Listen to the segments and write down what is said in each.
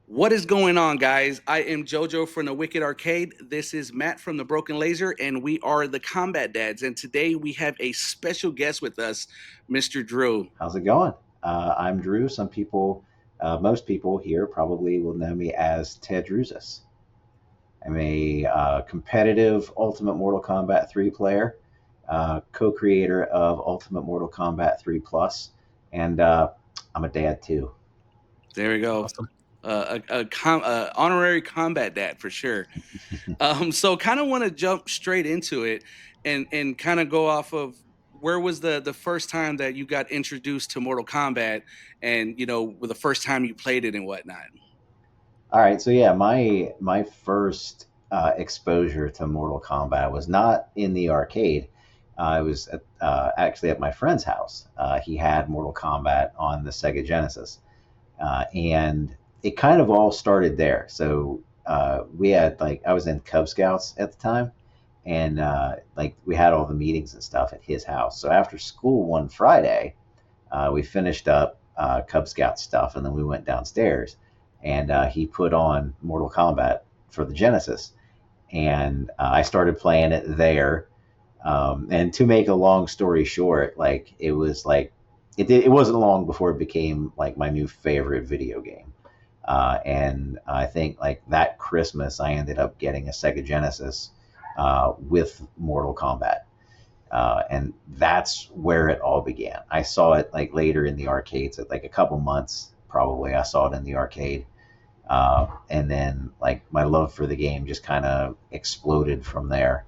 What is going on, guys? I am JoJo from the Wicked Arcade. This is Matt from the Broken Laser, and we are the Combat Dads. And today we have a special guest with us, Mr. Drew. How's it going? I'm Drew. Most people here probably will know me as TehDrewsus. I'm a competitive Ultimate Mortal Kombat 3 player, co-creator of Ultimate Mortal Kombat 3 Plus, and I'm a dad too. There we go. Awesome. Honorary combat dad for sure. So kind of want to jump straight into it and kind of go off of where was the first time that you got introduced to Mortal Kombat, and the first time you played it and whatnot. All right, so yeah, my first exposure to Mortal Kombat was not in the arcade. I was actually at my friend's house. He had Mortal Kombat on the Sega Genesis, and it kind of all started there. So we had I was in Cub Scouts at the time, and we had all the meetings and stuff at his house. So after school one Friday, we finished up Cub Scout stuff, and then we went downstairs, and he put on Mortal Kombat for the Genesis, and I started playing it there. And to make a long story short, it wasn't long before it became my new favorite video game. And I think that Christmas I ended up getting a Sega Genesis with Mortal Kombat. And that's where it all began. I saw it later in the arcades at a couple months, probably. I saw it in the arcade. And then my love for the game just kind of exploded from there.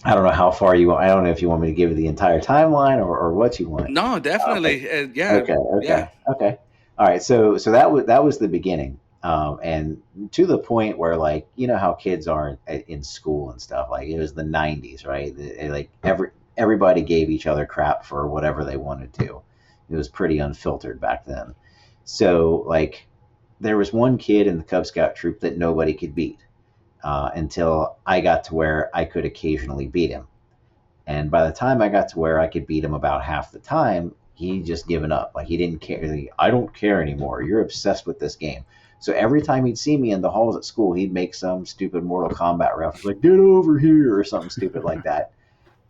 I don't know how far I don't know if you want me to give you the entire timeline or what you want. No, definitely. Yeah. Okay. Yeah. Okay. All right. So that was the beginning. And to the point where how kids are in school and stuff, it was the 90s, right? Everybody gave each other crap for whatever they wanted to. It was pretty unfiltered back then. So there was one kid in the Cub Scout troop that nobody could beat. Until I got to where I could occasionally beat him. And by the time I got to where I could beat him about half the time, he just given up. He didn't care. I don't care anymore. You're obsessed with this game. So every time he'd see me in the halls at school, he'd make some stupid Mortal Kombat reference, get over here, or something stupid like that.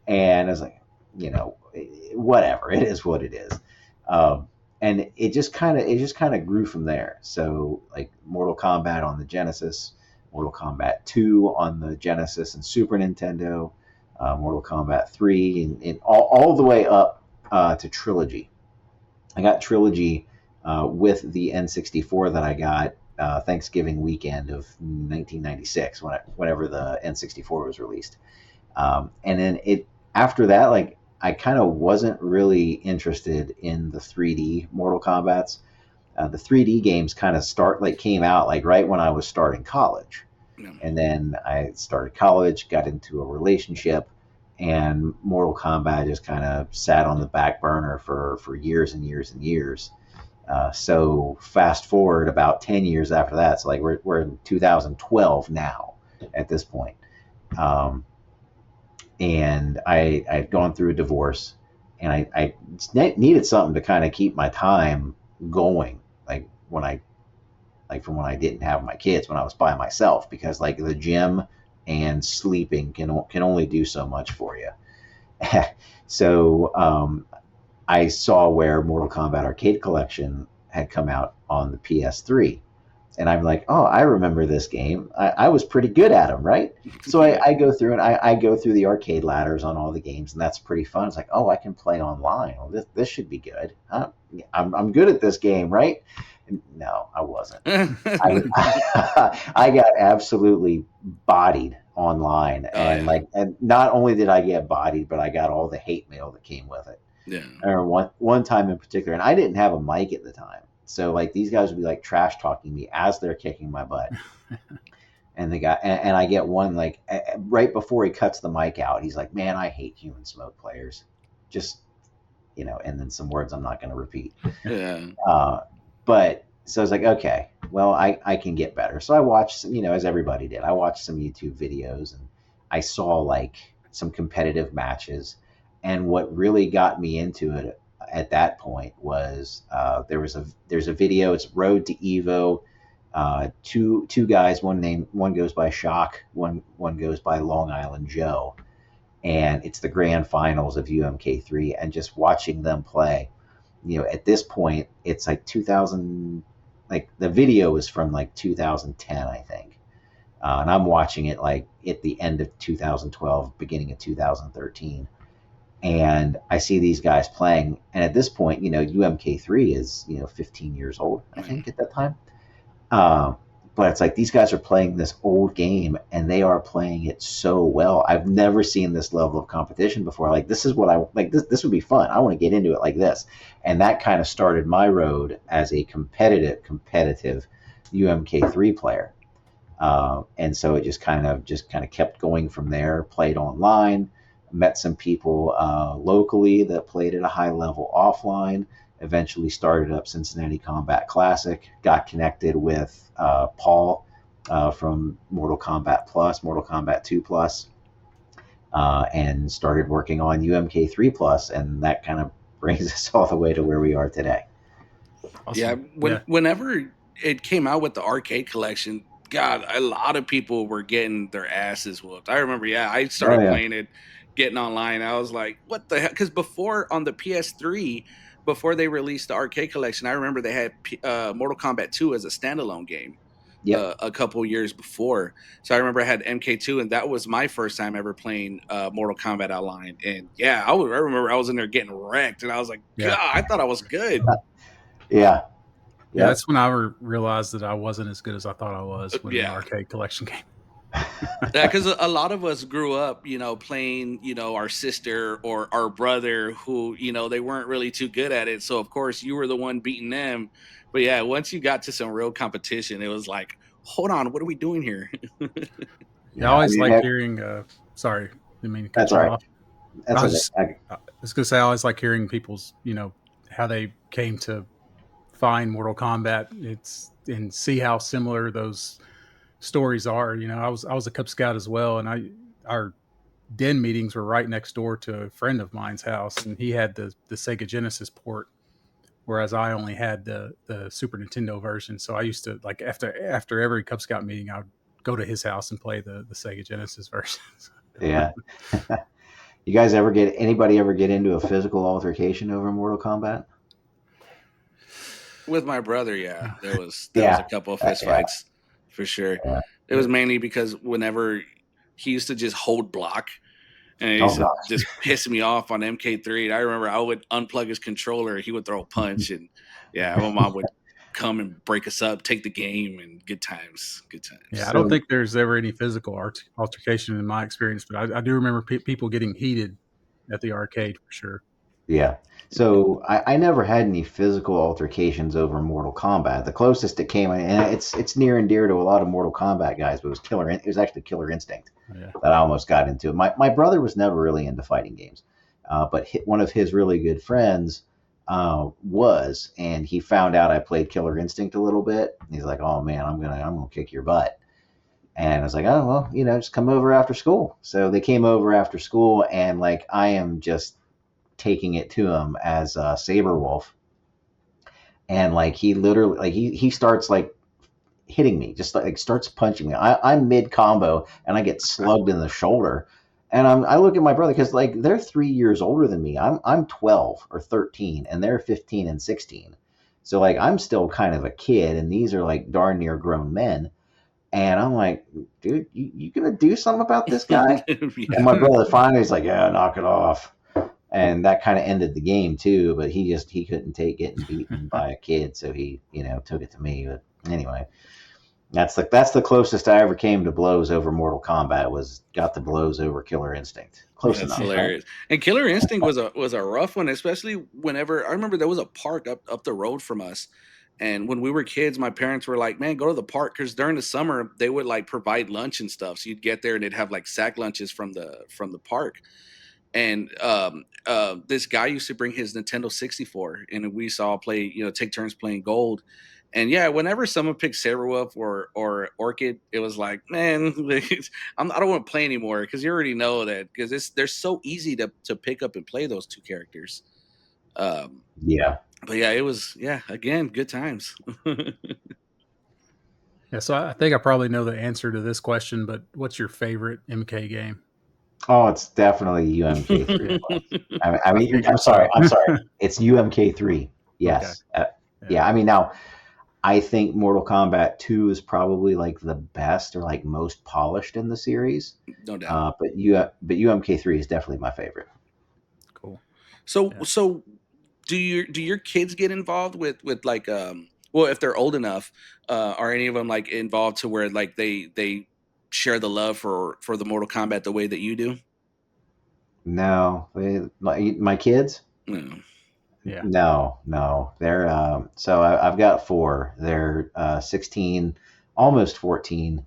And I was whatever. It is what it is. And it just kind of grew from there. So Mortal Kombat on the Genesis, Mortal Kombat 2 on the Genesis and Super Nintendo, Mortal Kombat 3, and all the way up to Trilogy. I got Trilogy with the N64 that I got Thanksgiving weekend of 1996, whenever the N64 was released. And then after that, I kind of wasn't really interested in the 3D Mortal Kombats. The 3D games kind of came out right when I was starting college. Yeah. And then I started college, got into a relationship, and Mortal Kombat just kind of sat on the back burner for years and years and years. So fast forward about 10 years after that, so we're in 2012 now at this point. And I had gone through a divorce, and I needed something to kind of keep my time going, from when I didn't have my kids, when I was by myself, because the gym and sleeping can only do so much for you. So I saw where Mortal Kombat Arcade Collection had come out on the PS3. And I'm oh, I remember this game. I was pretty good at them, right? So I go through and I go through the arcade ladders on all the games, and that's pretty fun. It's oh, I can play online. Well, this should be good. I'm good at this game, right? No, I wasn't. I got absolutely bodied online, and and not only did I get bodied, but I got all the hate mail that came with it. Yeah. I remember one time in particular, and I didn't have a mic at the time, so these guys would be trash talking me as they're kicking my butt. And the guy, and I get one right before he cuts the mic out, he's "Man, I hate human smoke players." Just and then some words I'm not going to repeat. Yeah. But so I was okay, well, I can get better. So I watched, as everybody did, I watched some YouTube videos, and I saw some competitive matches, And what really got me into it at that point was there's a video. It's Road to Evo. Two guys. One goes by Shock. One goes by Long Island Joe. And it's the grand finals of UMK3. And just watching them play, at this point, it's like 2000. Like the video is from like 2010, I think. And I'm watching it like at the end of 2012, beginning of 2013, and I see these guys playing. And at this point, UMK3 is 15 years old, I Right. think, at that time. Um, but it's like these guys are playing this old game, and they are playing it so well. I've never seen this level of competition before. Like this is what I like. This would be fun. I want to get into it like this, and that kind of started my road as a competitive UMK3 player. And so it just kind of kept going from there. Played online, met some people locally that played at a high level offline. Eventually started up Cincinnati Combat Classic. Got connected with Paul from Mortal Kombat Plus, Mortal Kombat 2 Plus, and started working on UMK3 Plus, and that kind of brings us all the way to where we are today. Yeah, Awesome. Yeah. whenever it came out with the arcade collection, God, a lot of people were getting their asses whooped. I remember, yeah, I Oh started yeah, playing it, getting online. I was like, what the heck? Because before on the PS3, before they released the arcade collection, I remember they had Mortal Kombat 2 as a standalone game yep. a couple years before. So I remember I had MK2, and that was my first time ever playing Mortal Kombat Online. And yeah, I remember I was in there getting wrecked, and I was like, Yeah. God, I thought I was good. Yeah, Yeah. yep. That's when I realized that I wasn't as good as I thought I was when the Yeah. arcade collection came. Yeah, because a lot of us grew up, playing, our sister or our brother who, they weren't really too good at it. So of course you were the one beating them. But yeah, once you got to some real competition, it was like, hold on, what are we doing here? Yeah, I Yeah, I always mean, like heck, hearing. Sorry, didn't mean to cut that's you all right. off. That's okay. I was gonna say I always like hearing people's, how they came to find Mortal Kombat. It's and see how similar those stories are. I was a Cub Scout as well, and our den meetings were right next door to a friend of mine's house, and he had the Sega Genesis port, whereas I only had the Super Nintendo version. So I used to like after every Cub Scout meeting, I would go to his house and play the Sega Genesis version. Yeah. You guys ever get into a physical altercation over Mortal Kombat? With my brother, yeah, there was a Yeah. couple of fist Yeah. fights for sure. Yeah. It was mainly because whenever he used to just hold block, and he Oh used to gosh. just piss me off on MK3. And I remember I would unplug his controller, he would throw a punch, and yeah, my mom would come and break us up, take the game, and good times, good Yeah, I times. don't So think there's ever any physical altercation in my experience, but I do remember people getting heated at the arcade for sure. yeah. So I never had any physical altercations over Mortal Kombat. The closest it came, and it's near and dear to a lot of Mortal Kombat guys, but it was actually Killer Instinct Yeah, that I almost got into. My brother was never really into fighting games, but one of his really good friends was, and he found out I played Killer Instinct a little bit. He's like, "Oh man, I'm gonna kick your butt." And I was like, "Oh well, just come over after school." So they came over after school, and like I am just taking it to him as Saber Wolf, and like he literally like he starts like hitting me, just like starts punching me. I'm mid combo and I get slugged in the shoulder. And I look at my brother because like they're 3 years older than me. I'm 12 or 13 and they're 15 and 16. So like I'm still kind of a kid and these are like darn near grown men. And I'm like, dude, you gonna do something about this guy? And Yeah. my brother finally is like, yeah, knock it off. And that kind of ended the game too. But he couldn't take getting beaten by a kid, so he took it to me. But anyway, that's the closest I ever came to blows over Mortal Kombat. Was got the blows over Killer Instinct. Close That's enough, right? hilarious. And Killer Instinct was a rough one, especially whenever I remember there was a park up the road from us. And when we were kids, my parents were like, "Man, go to the park," because during the summer they would like provide lunch and stuff. So you'd get there and they'd have like sack lunches from the park. And this guy used to bring his Nintendo 64, and we saw play, take turns playing gold. And yeah, whenever someone picked Saberwolf or Orchid, it was like, man, I don't want to play anymore because you already know that because they're so easy to pick up and play those two characters. Um, Yeah. but yeah, it was again good times. Yeah, so I think I probably know the answer to this question, but what's your favorite MK game? Oh, it's definitely UMK3. Yeah, I I mean, figured so. I'm sorry. It's UMK3. Okay. Yes. Yeah. Yeah. I mean, now I think Mortal Kombat 2 is probably like the best or like most polished in the series. No doubt. But UMK3 is definitely my favorite. Cool. So Yeah. so do your kids get involved with like well if they're old enough are any of them like involved to where like they share the love for the Mortal Kombat the way that you do? No, my kids. No. Yeah. No, no. They're so I've got four. They're 16, almost 14,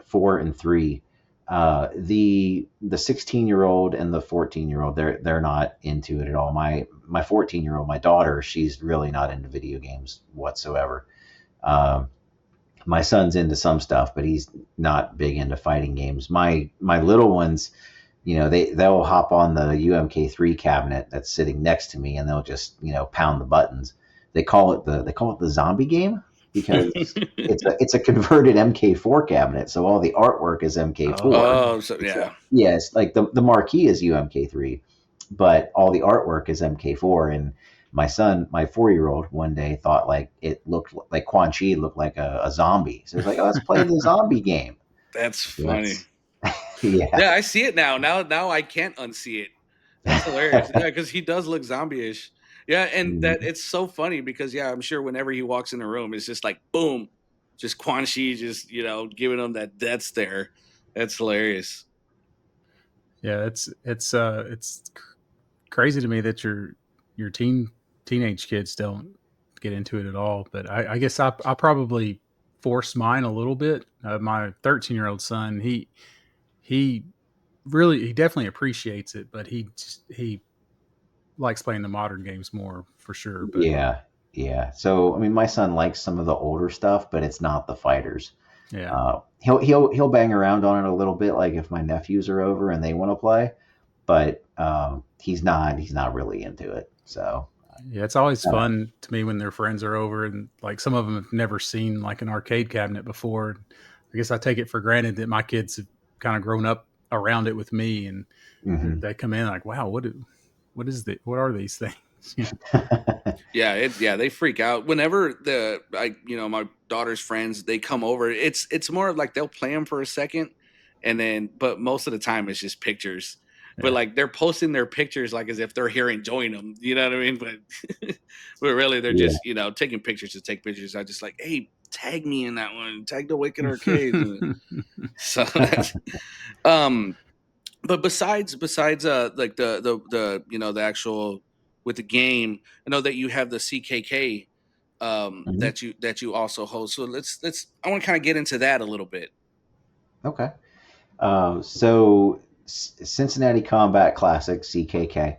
4 and 3. The 16-year-old and the 14-year-old, they're not into it at all. My 14-year-old, my daughter, she's really not into video games whatsoever. Um, my son's into some stuff, but he's not big into fighting games. My little ones, they'll hop on the UMK3 cabinet that's sitting next to me, and they'll just pound the buttons. They call it the zombie game because it's a converted MK4 cabinet, so all the artwork is MK4. Oh. Oh, so Except, yeah. yeah, it's like the marquee is UMK3, but all the artwork is MK4. And my son, my 4-year-old, one day thought like it looked like Quan Chi looked like a zombie. So he's like, "Oh, let's play the zombie game." That's So funny. that's yeah. Yeah, I see it now. Now I can't unsee it. That's hilarious. Yeah, because he does look zombie-ish. Yeah, and that Mhm. it's so funny because yeah, I'm sure whenever he walks in the room, it's just like boom, just Quan Chi just giving him that death stare. That's hilarious. Yeah, it's crazy to me that your teenage kids don't get into it at all. But I guess I probably force mine a little bit. My 13-year-old son, he he definitely appreciates it, but he likes playing the modern games more for sure. But Yeah, yeah. So I mean, my son likes some of the older stuff, but it's not the fighters. yeah, He'll bang around on it a little bit, like if my nephews are over and they want to play, but he's not really into it. So yeah, it's always uh, fun to me when their friends are over and like some of them have never seen like an arcade cabinet before. I guess I take it for granted that my kids have kind of grown up around it with me, and mhm. they come in like, wow, what are these things? Yeah, Yeah, they freak out whenever my daughter's friends they come over. It's more of like they'll play them for a second, and then but most of the time it's just pictures. But yeah, like they're posting their pictures like as if they're here enjoying them. You know what I mean? But but really they're Yeah. just taking pictures to take pictures. I just like, hey, tag me in that one. Tag the Wicked Arcades. So that's um but besides like the the actual with the game, I know that you have the CKK Mhm. that you also host. So let's I want to kind of get into that a little bit. Okay. So Cincinnati Combat Classic (CKK)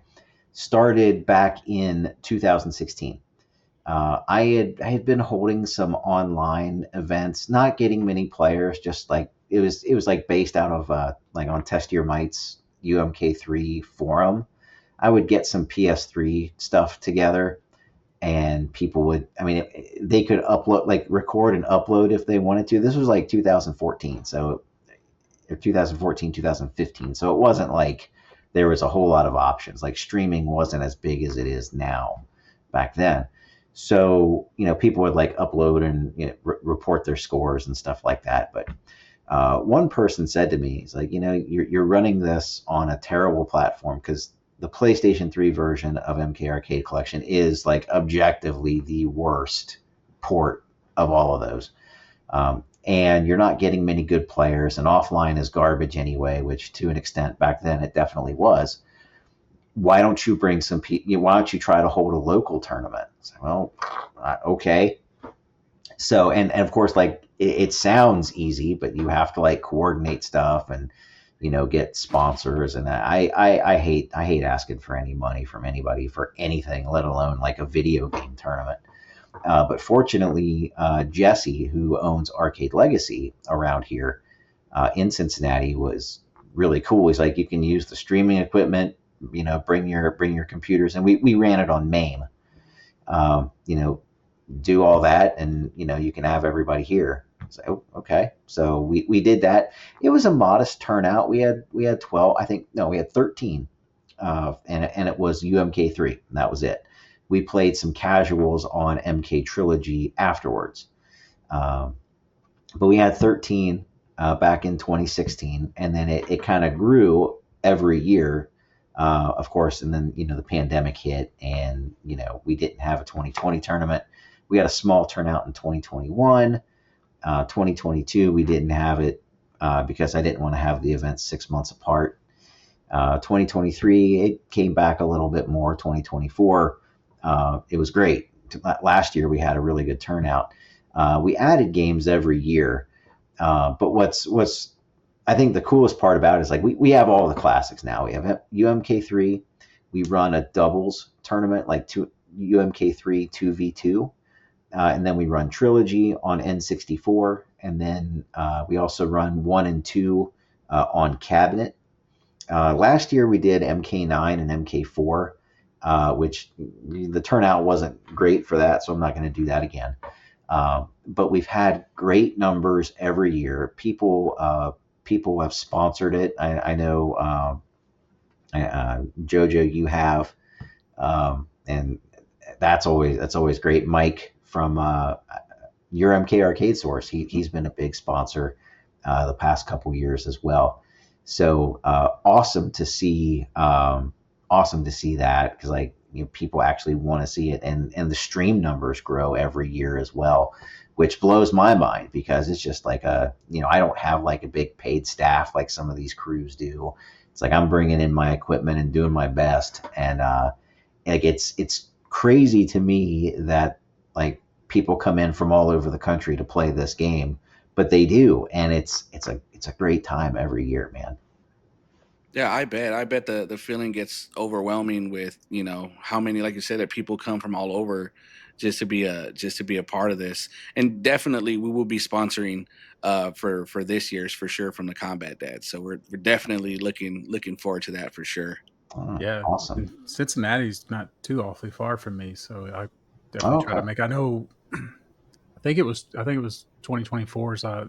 started back in 2016. I had been holding some online events, not getting many players, just like it was like based out of like on Test Your Might's UMK3 forum. I would get some PS3 stuff together, and people would, I mean, they could upload, like record and upload if they wanted to. This was like 2014, so or 2014, 2015. So it wasn't like there was a whole lot of options. Like streaming wasn't as big as it is now back then. So, people would like upload and report their scores and stuff like that. But one person said to me, he's like, you're running this on a terrible platform because the PlayStation 3 version of MK Arcade Collection is like objectively the worst port of all of those. And you're not getting many good players, and offline is garbage anyway, which to an extent back then it definitely was. Why don't you bring some people? Why don't you try to hold a local tournament? So, well, okay. So, and of course, like it sounds easy, but you have to like coordinate stuff and get sponsors. And I hate asking for any money from anybody for anything, let alone like a video game tournament. But fortunately, Jesse, who owns Arcade Legacy around here in Cincinnati, was really cool. He's like, you can use the streaming equipment, bring your computers, and we ran it on MAME. You know, do all that, and you can have everybody here. So okay, so we did that. It was a modest turnout. We had 12, I think. No, we had 13, and it was UMK3, and that was it. We played some casuals on MK Trilogy afterwards, um, but we had 13 back in 2016, and then it kind of grew every year, of course. And then the pandemic hit, and we didn't have a 2020 tournament. We had a small turnout in 2021. 2022 we didn't have it because I didn't want to have the events 6 months apart. 2023 it came back a little bit more. 2024 it was great. Last year we had a really good turnout. We added games every year, but what's I think the coolest part about it is like we have all the classics now. We have UMK3. We run a doubles tournament, like UMK3 2v2, and then we run Trilogy on N64, and then we also run 1 and 2 on cabinet. Last year we did MK9 and MK4, which the turnout wasn't great for that, so I'm not going to do that again. But we've had great numbers every year. People have sponsored it. I know Jojo, you have, and that's always great. Mike from your MK Arcade Source, he's been a big sponsor the past couple years as well. So awesome to see that, because people actually want to see it, and the stream numbers grow every year as well, which blows my mind, because it's just like I don't have like a big paid staff like some of these crews do. It's like I'm bringing in my equipment and doing my best, and like it's crazy to me that like people come in from all over the country to play this game, but they do, and it's a great time every year, man. Yeah, I bet. I bet the feeling gets overwhelming with, how many, like you said, that people come from all over just to be a part of this. And definitely we will be sponsoring for this year's for sure from the Combat Dads. So we're definitely looking forward to that for sure. Oh, Yeah, and awesome. Cincinnati's not too awfully far from me, so I definitely Oh, try to okay. make. I know. I think it was 2024. So I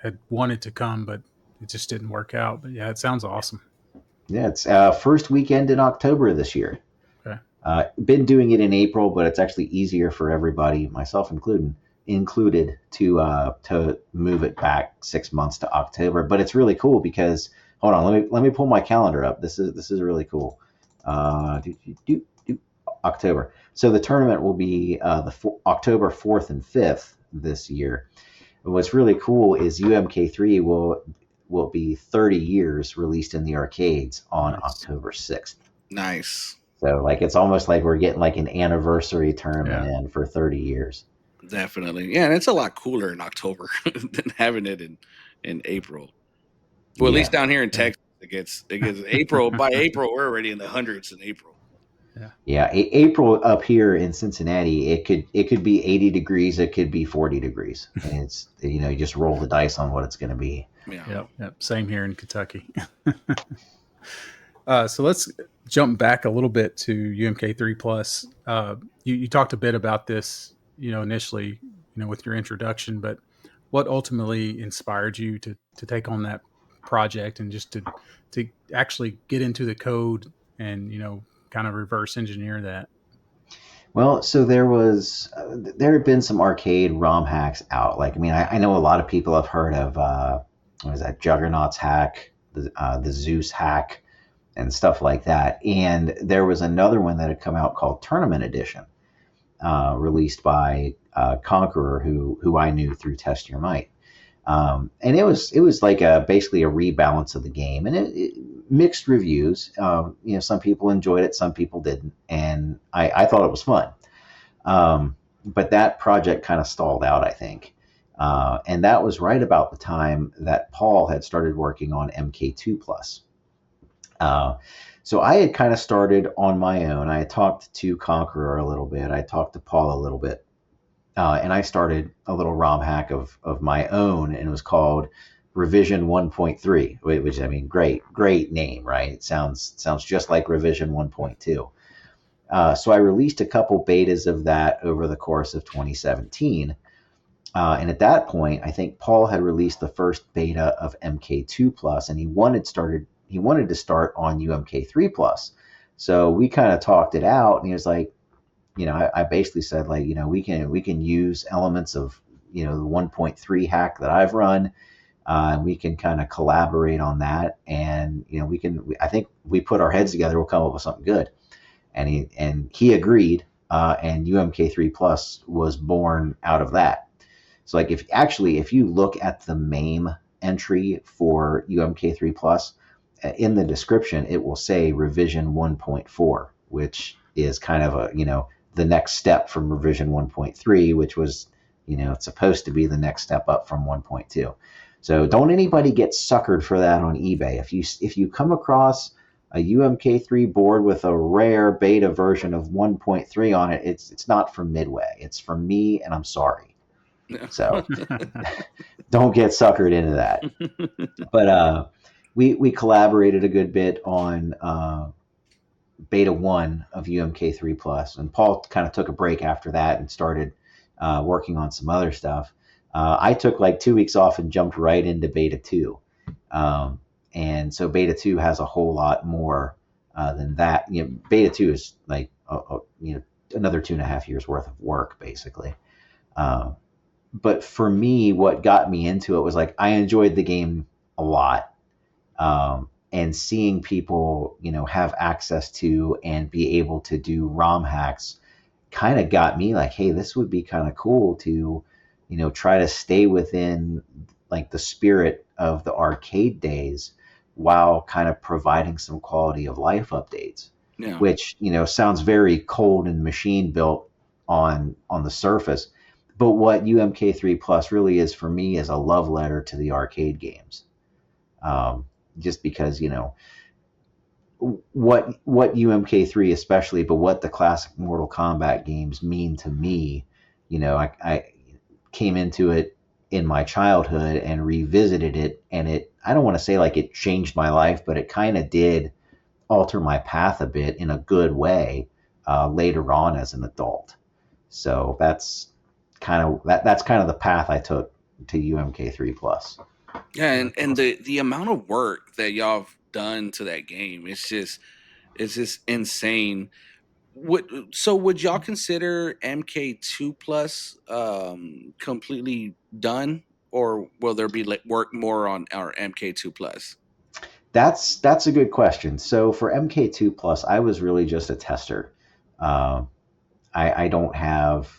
had wanted to come, but it just didn't work out. But yeah, it sounds awesome. Yeah, it's first weekend in October this year. Okay. Been doing it in April, but it's actually easier for everybody, myself included, to move it back 6 months to October. But it's really cool because, hold on, let me pull my calendar up. This is really cool. October. So the tournament will be October 4th and 5th this year. And what's really cool is UMK3 will be 30 years released in the arcades on Nice. October 6th. Nice. So like it's almost like we're getting like an anniversary tournament Yeah. in for 30 years. Definitely. Yeah, and it's a lot cooler in October than having it in April. Well, at least Yeah. down here in Yeah. Texas, it gets April. By April, we're already in the hundreds in April. Yeah. Yeah, April up here in Cincinnati, it could be 80 degrees, it could be 40 degrees. And it's you just roll the dice on what it's going to be. Yeah. Yep. Yep. Same here in Kentucky. So let's jump back a little bit to UMK3 Plus. You talked a bit about this, initially, with your introduction, but what ultimately inspired you to take on that project and just to actually get into the code and kind of reverse engineer that? Well, so there had been some arcade ROM hacks out. Like, I mean, I know a lot of people have heard of what is that, Juggernaut's hack, the Zeus hack, and stuff like that. And there was another one that had come out called Tournament Edition, released by Conqueror, who I knew through Test Your Might. And it was like basically a rebalance of the game, and it mixed reviews. Some people enjoyed it, some people didn't, and I thought it was fun. But that project kind of stalled out, I think, and that was right about the time that Paul had started working on MK2 Plus. Uh, so I had kind of started on my own. I had talked to Conqueror a little bit. I talked to Paul a little bit, and I started a little ROM hack of my own, and it was called Revision 1.3, which I mean, great name, right? It sounds just like Revision 1.2. So I released a couple betas of that over the course of 2017. And at that point, I think Paul had released the first beta of MK2 Plus, and he wanted to start on UMK3 Plus. So we kind of talked it out, and he was like, I basically said, like, we can use elements of the 1.3 hack that I've run. We can kind of collaborate on that, and I think we put our heads together, we'll come up with something good. And he agreed, and UMK3 Plus was born out of that. So like if you look at the MAME entry for UMK3 Plus, in the description it will say revision 1.4, which is kind of the next step from revision 1.3, which was it's supposed to be the next step up from 1.2. So don't anybody get suckered for that on eBay. If you come across a UMK3 board with a rare beta version of 1.3 on it, it's not from Midway. It's from me, and I'm sorry. Yeah. So don't get suckered into that. But we collaborated a good bit on beta one of UMK3 Plus, and Paul kind of took a break after that and started working on some other stuff. I took like 2 weeks off and jumped right into beta two. And so beta two has a whole lot more than that. Beta two is like another 2.5 years worth of work basically. But for me, what got me into it was like I enjoyed the game a lot, and seeing people have access to and be able to do ROM hacks kind of got me like, hey, this would be kind of cool to try to stay within like the spirit of the arcade days while kind of providing some quality of life updates, Yeah. which sounds very cold and machine built on the surface. But what UMK3 Plus really is for me is a love letter to the arcade games. Just because what UMK3 especially, but what the classic Mortal Kombat games mean to me. I came into it in my childhood and revisited it, and I don't want to say like it changed my life, but it kind of did alter my path a bit in a good way later on as an adult. So that's kind of the path I took to UMK3 Plus. Yeah, and, That's and awesome. the amount of work that y'all have done to that game, it's just insane. Would y'all consider MK2 Plus completely done, or will there be like work more on our MK2 Plus? That's a good question. So for MK2 Plus, I was really just a tester. Um, I don't have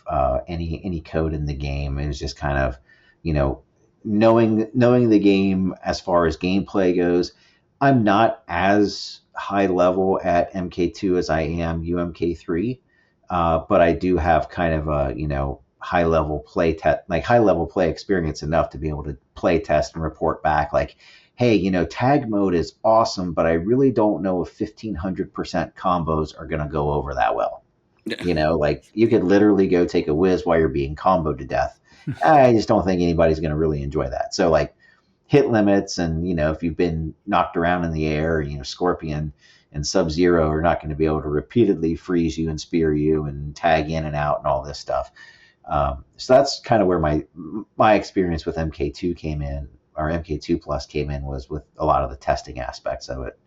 any code in the game. It was just kind of, you know, knowing the game as far as gameplay goes. I'm not as high level at MK2 as I am UMK3, but I do have kind of a high level play experience enough to be able to play test and report back like, hey, tag mode is awesome, but I really don't know if 1500% combos are going to go over that well. Yeah. Like you could literally go take a whiz while you're being comboed to death. I just don't think anybody's going to really enjoy that. So like hit limits, and if you've been knocked around in the air, Scorpion and Sub Zero are not going to be able to repeatedly freeze you and spear you and tag in and out and all this stuff. So that's kind of where my experience with MK2 came in, or MK2 Plus came in, was with a lot of the testing aspects of it.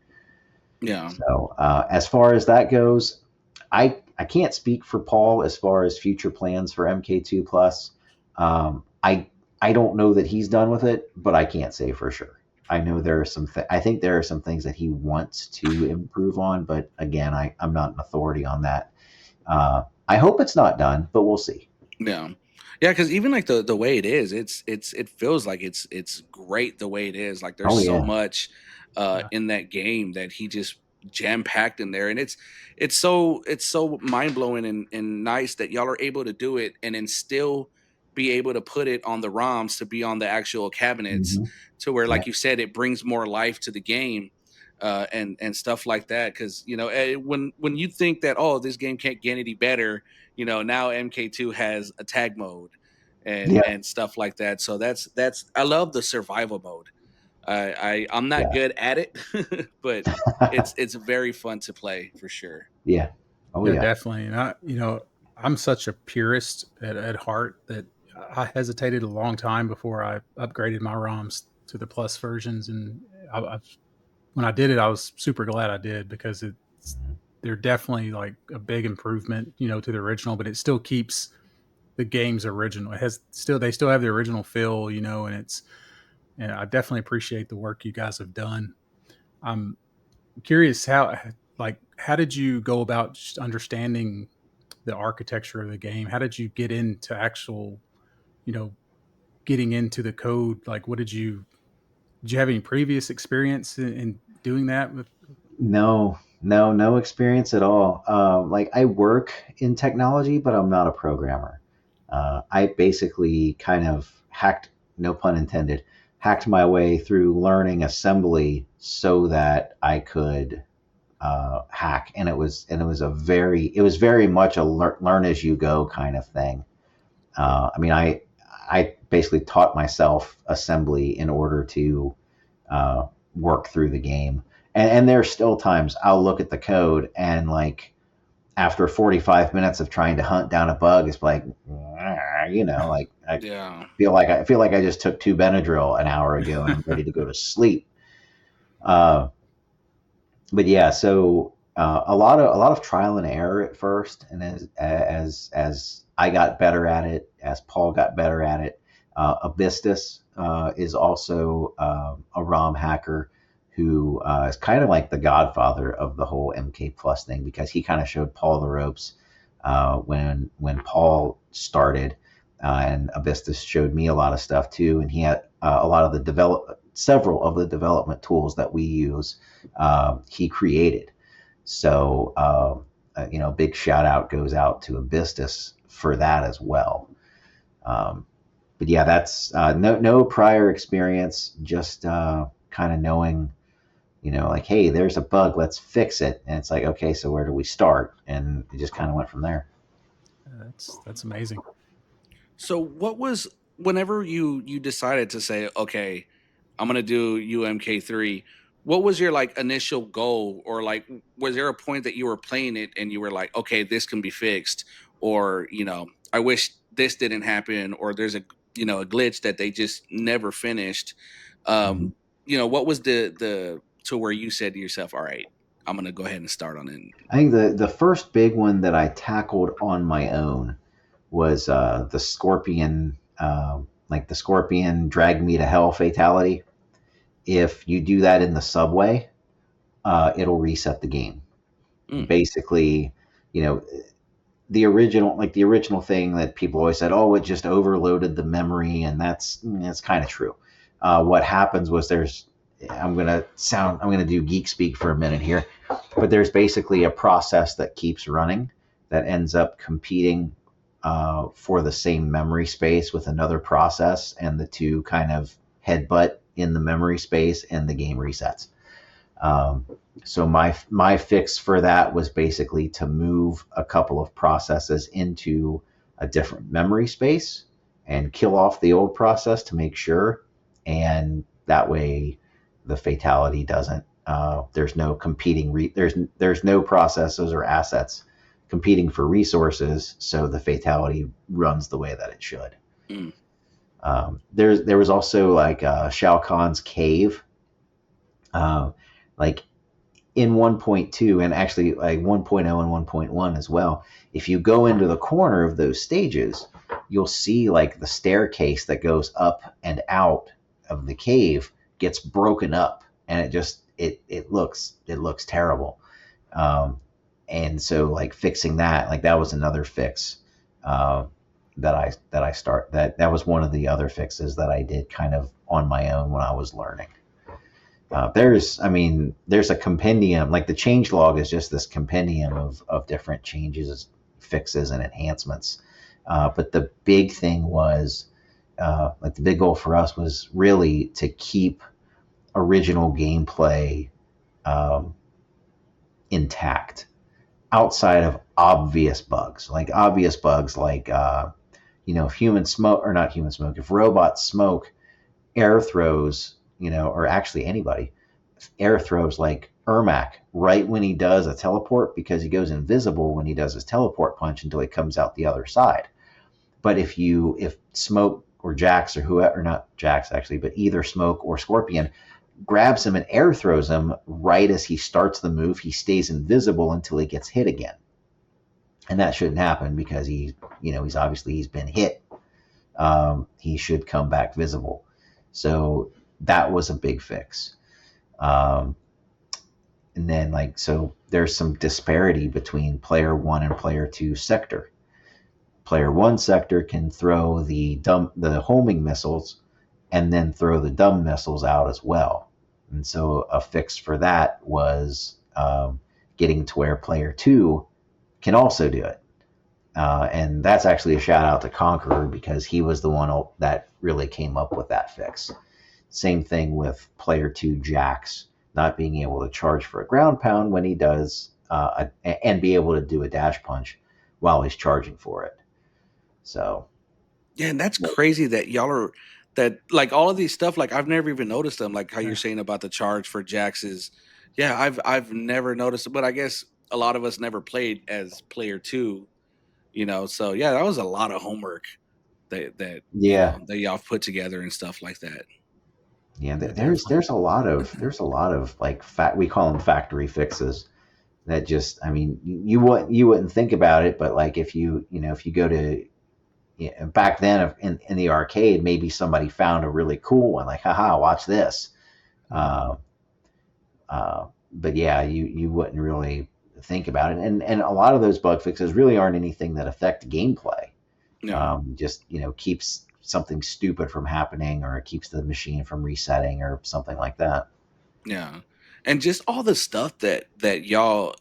Yeah. So as far as that goes, I can't speak for Paul as far as future plans for MK2 Plus. I don't know that he's done with it, but I can't say for sure. I know there are I think there are some things that he wants to improve on, but again, I'm not an authority on that. I hope it's not done, but we'll see. Yeah. Yeah, because even like the way it is, it feels like it's great the way it is. Like there's Oh so yeah. much Yeah. in that game that he just jam packed in there, and it's so mind blowing and nice that y'all are able to do it and then still be able to put it on the ROMs to be on the actual cabinets, Hmm. to where, Yeah. like you said, it brings more life to the game. and stuff like that. Because when you think that, oh, this game can't get any better, now MK2 has a tag mode and Yeah, and stuff like that. So that's I love the survival mode. I'm not yeah, good at it, but it's very fun to play for sure. yeah. Oh Yeah, yeah. definitely. And I'm such a purist at heart that I hesitated a long time before I upgraded my ROMs to the plus versions. And when I did it, I was super glad I did, because they're definitely like a big improvement, to the original, but it still keeps the game's original. They still have the original feel, and I definitely appreciate the work you guys have done. I'm curious how did you go about just understanding the architecture of the game? How did you get into actual, you know, getting into the code? Like, did you have any previous experience in doing that with? No, no, no experience at all. Like I work in technology, but I'm not a programmer. I basically kind of hacked, no pun intended, hacked my way through learning assembly so that I could hack, and it was very much a learn as you go kind of thing. I mean, I basically taught myself assembly in order to work through the game. And there's still times I'll look at the code and like after 45 minutes of trying to hunt down a bug, it's like, like Yeah. I feel like I just took two Benadryl an hour ago and I'm ready to go to sleep. Uh, but yeah, so a lot of trial and error at first, and as I got better at it, as Paul got better at it, Abystus is also a ROM hacker who is kind of like the godfather of the whole MK Plus thing, because he kind of showed Paul the ropes when Paul started, and Abystus showed me a lot of stuff too, and he had a lot of the several of the development tools that we use he created. So, big shout out goes out to Abystus for that as well. Um, but yeah, that's no prior experience, just kind of knowing, like, hey, there's a bug, let's fix it. And it's like, okay, so where do we start? And it just kind of went from there. That's amazing. So what was whenever you decided to say, okay, I'm gonna do UMK3, what was your like initial goal? Or like was there a point that you were playing it and you were like, okay, this can be fixed, or I wish this didn't happen, or there's a glitch that they just never finished. Mhm. Um, what was the to where you said to yourself, all right, I'm gonna go ahead and start on it. I think the first big one that I tackled on my own was the Scorpion, like the Scorpion drag me to hell fatality. If you do that in the subway, it'll reset the game. Mm, Basically, you know, the original thing that people always said, oh, it just overloaded the memory, and that's kind of true. What happens was I'm gonna do geek speak for a minute here, but there's basically a process that keeps running that ends up competing for the same memory space with another process, and the two kind of headbutt in the memory space, and the game resets. Um, so my fix for that was basically to move a couple of processes into a different memory space and kill off the old process to make sure, and that way the fatality doesn't. There's no competing. There's no processes or assets competing for resources, so the fatality runs the way that it should. mm, There was also like Shao Kahn's cave. Uh, like in 1.2, and actually like 1.0 and 1.1 as well, if you go into the corner of those stages, you'll see like the staircase that goes up and out of the cave gets broken up, and it looks terrible. um, and so like fixing that, like that was another fix uh, that was one of the other fixes that I did kind of on my own when I was learning. There's a compendium, like the change log is just this compendium of different changes, fixes, and enhancements. But the big thing was, like the big goal for us was really to keep original gameplay um, intact outside of obvious bugs like if human smoke or not human smoke, if robots smoke, air throws, or actually anybody air throws like Ermac right when he does a teleport, because he goes invisible when he does his teleport punch until he comes out the other side. But if Smoke or Jax or whoever, not Jax actually, but either Smoke or Scorpion grabs him and air throws him right as he starts the move, he stays invisible until he gets hit again. And that shouldn't happen because he's been hit. He should come back visible. So that was a big fix. Um, and then so there's some disparity between player 1 and player 2 sector. Player 1 sector can throw the homing missiles and then throw the dumb missiles out as well. And so a fix for that was getting to where player 2 can also do it. And that's actually a shout out to Conqueror, because he was the one that really came up with that fix. Same thing with player 2 Jax not being able to charge for a ground pound when he does, and be able to do a dash punch while he's charging for it. So Yeah, and that's crazy that y'all are that like all of these stuff. Like I've never even noticed them. Like how you're saying about the charge for Jax's. Yeah, I've never noticed it, but I guess a lot of us never played as player 2. So yeah, that was a lot of homework that yeah, that y'all put together and stuff like that. yeah. Yeah, There's definitely. a lot of like we call them factory fixes that just, I mean, you wouldn't think about it, but like if you go to, back then in the arcade, maybe somebody found a really cool one, like, haha, watch this. Uh, but yeah, you wouldn't really think about it, and a lot of those bug fixes really aren't anything that affect gameplay. No. Just keeps something stupid from happening, or it keeps the machine from resetting, or something like that. Yeah. And just all the stuff that y'all,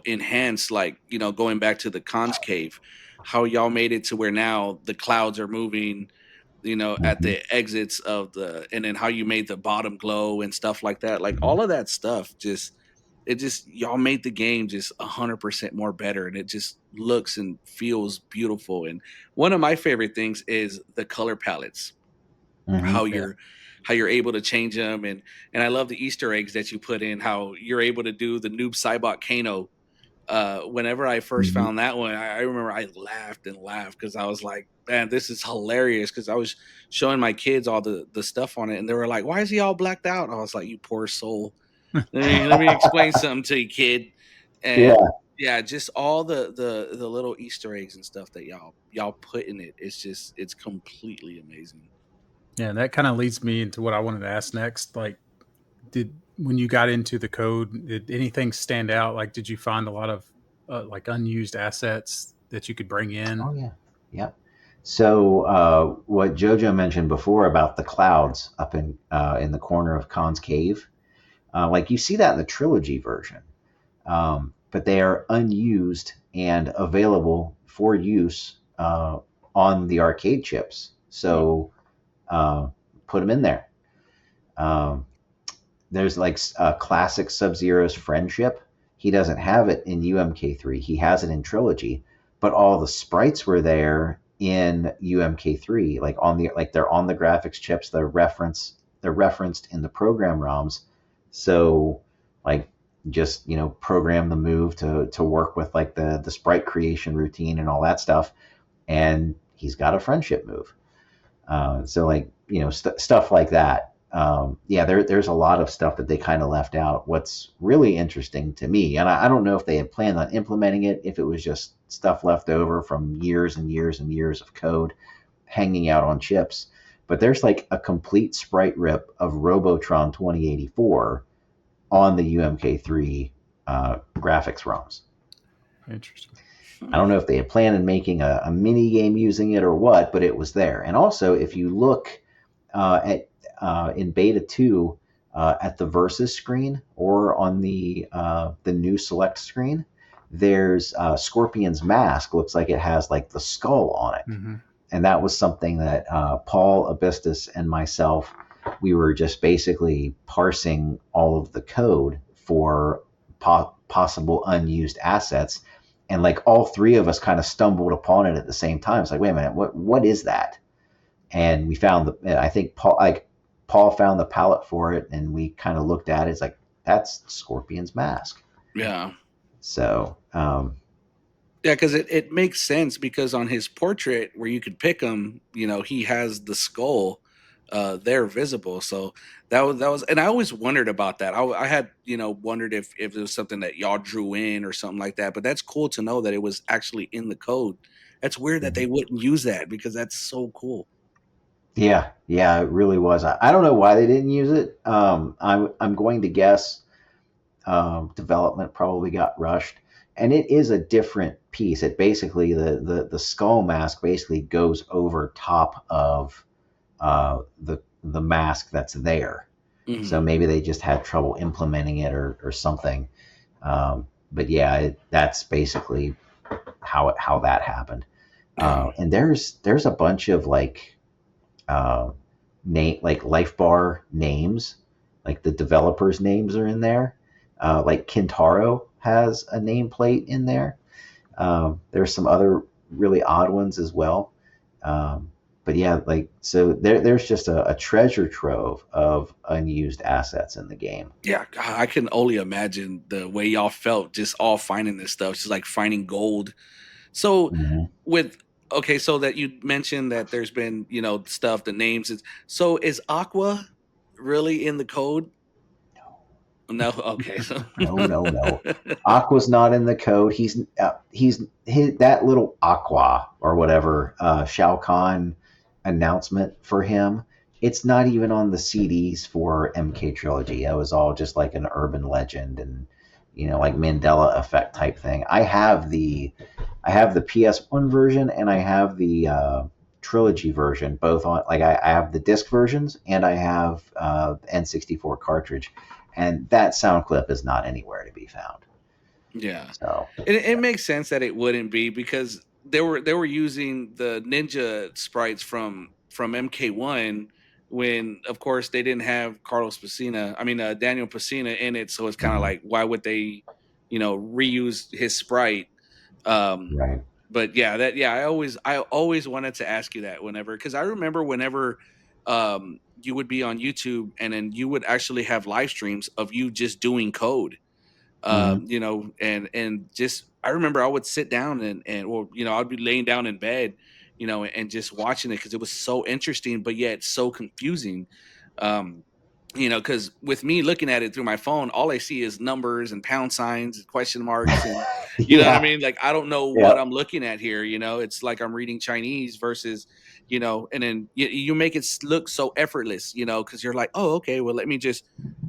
enhance, like, going back to the cons cave, how y'all made it to where now the clouds are moving, at Hmm. the exits of and then how you made the bottom glow and stuff like that. Like Hmm. all of that stuff just y'all made the game just 100% more better, and it just looks and feels beautiful. And one of my favorite things is the color palettes, how Hmm. Yeah. you're able to change them. And I love the Easter eggs that you put in, how you're able to do the noob Cybot Kano. Whenever I first Hmm. found that one, I remember I laughed and laughed because I was like, man, this is hilarious. Because I was showing my kids all the stuff on it, and they were like, why is he all blacked out? I was like, you poor soul. Let me explain something to you, kid. And Yeah. yeah, just all the little Easter eggs and stuff that y'all put in it. It's completely amazing. Yeah, and that kind of leads me into what I wanted to ask next. Like, did when you got into the code, did anything stand out? Like, did you find a lot of like unused assets that you could bring in? Oh yeah. Yeah. So what Jojo mentioned before about the clouds up in the corner of Khan's cave, like you see that in the trilogy version, but they are unused and available for use on the arcade chips. Oh, So uh, put them in there. Um, there's like classic Sub Zero's friendship. He doesn't have it in UMK3. He has it in Trilogy, but all the sprites were there in UMK3, like they're on the graphics chips. They're referenced in the program ROMs. So like just program the move to work with like the sprite creation routine and all that stuff, and he's got a friendship move. So like stuff like that. Yeah, there's a lot of stuff that they kind of left out. What's really interesting to me, and I don't know if they had planned on implementing it, if it was just stuff left over from years and years and years of code hanging out on chips. But there's like a complete sprite rip of Robotron 2084 on the UMK3 graphics ROMs. interesting. I don't know if they had planned on making a mini game using it or what, but it was there. And also, if you look at in beta 2 at the versus screen or on the new select screen, there's Scorpion's mask. Looks like it has like the skull on it, Hmm. and that was something that Paul Abistus and myself, we were just basically parsing all of the code for possible unused assets, and like all three of us kind of stumbled upon it at the same time. It's like, wait a minute, what is that? And we found I think Paul found the palette for it, and we kind of looked at it. It's like, that's Scorpion's mask. Yeah. So Yeah, because it makes sense, because on his portrait where you could pick him, he has the skull there visible. So that was, and I always wondered about that. I had wondered if it was something that y'all drew in or something like that. But that's cool to know that it was actually in the code. That's weird that they wouldn't use that, because that's so cool. yeah, it really was. I don't know why they didn't use it. I'm going to guess development probably got rushed, and it is a different piece. It basically, the skull mask basically goes over top of the mask that's there. So Mhm. maybe they just had trouble implementing it, or something. But yeah, that's basically how that happened. Yeah. And there's a bunch of like like Life Bar names, like the developers' names are in there. Like Kintaro has a nameplate in there. There's some other really odd ones as well. But yeah, like, so there's just a treasure trove of unused assets in the game. Yeah, God, I can only imagine the way y'all felt just all finding this stuff. It's just like finding gold. So Mhm. with okay, so that you mentioned that there's been, stuff, the names is, so is Aqua really in the code? No, okay. So No. Aqua's not in the code. He's that little Aqua or whatever Shao Kahn announcement for him. It's not even on the CDs for MK Trilogy. It was all just like an urban legend, and like Mandela effect type thing. I have the PS1 version, and I have the trilogy version, both on, like, I have the disc versions, and I have the N64 cartridge, and that sound clip is not anywhere to be found. yeah. So It makes sense that it wouldn't be, because they were using the ninja sprites from MK1, when of course they didn't have Carlos Pacina, I mean Daniel Pacina in it, so it's kind of mhm, like, why would they reuse his sprite? Um right. but yeah, I always wanted to ask you that, whenever, because I remember whenever you would be on YouTube, and then you would actually have live streams of you just doing code, Hmm. and just, I remember I would sit down, or I'd be laying down in bed, and just watching it, because it was so interesting, but yet so confusing. um because with me looking at it through my phone, all I see is numbers and pound signs and question marks, and you know what I Yeah. mean, like, I don't know what Yeah. I'm looking at here. It's like I'm reading Chinese versus, and then you make it look so effortless, because you're like, oh, okay, well, let me just,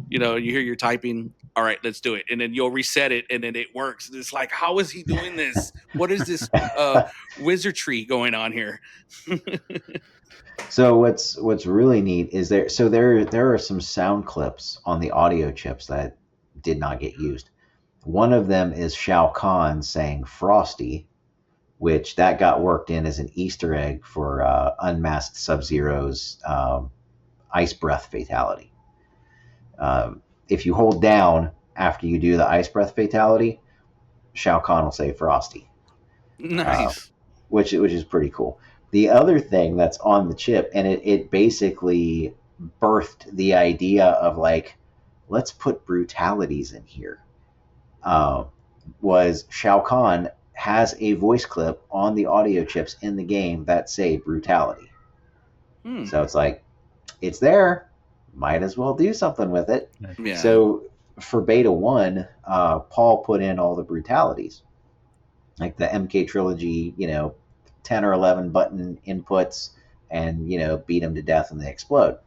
you hear you're typing, all right, let's do it, and then you'll reset it, and then it works, and it's like, how is he doing this? What is this wizardry going on here? So what's really neat is there are some sound clips on the audio chips that did not get used. One of them is Shao Kahn saying Frosty, which that got worked in as an Easter egg for Unmasked Sub Zero's ice breath fatality. If you hold down after you do the ice breath fatality, Shao Kahn will say Frosty, uh, Nice. which is pretty cool. The other thing that's on the chip, and it basically birthed the idea of, like, let's put brutalities in here. Uh, was Shao Kahn has a voice clip on the audio chips in the game that say brutality. Hmm. So it's like, it's there, might as well do something with it. Yeah. So for beta one, Paul put in all the brutalities, like the MK trilogy, 10 or 11 button inputs, and beat them to death and they explode.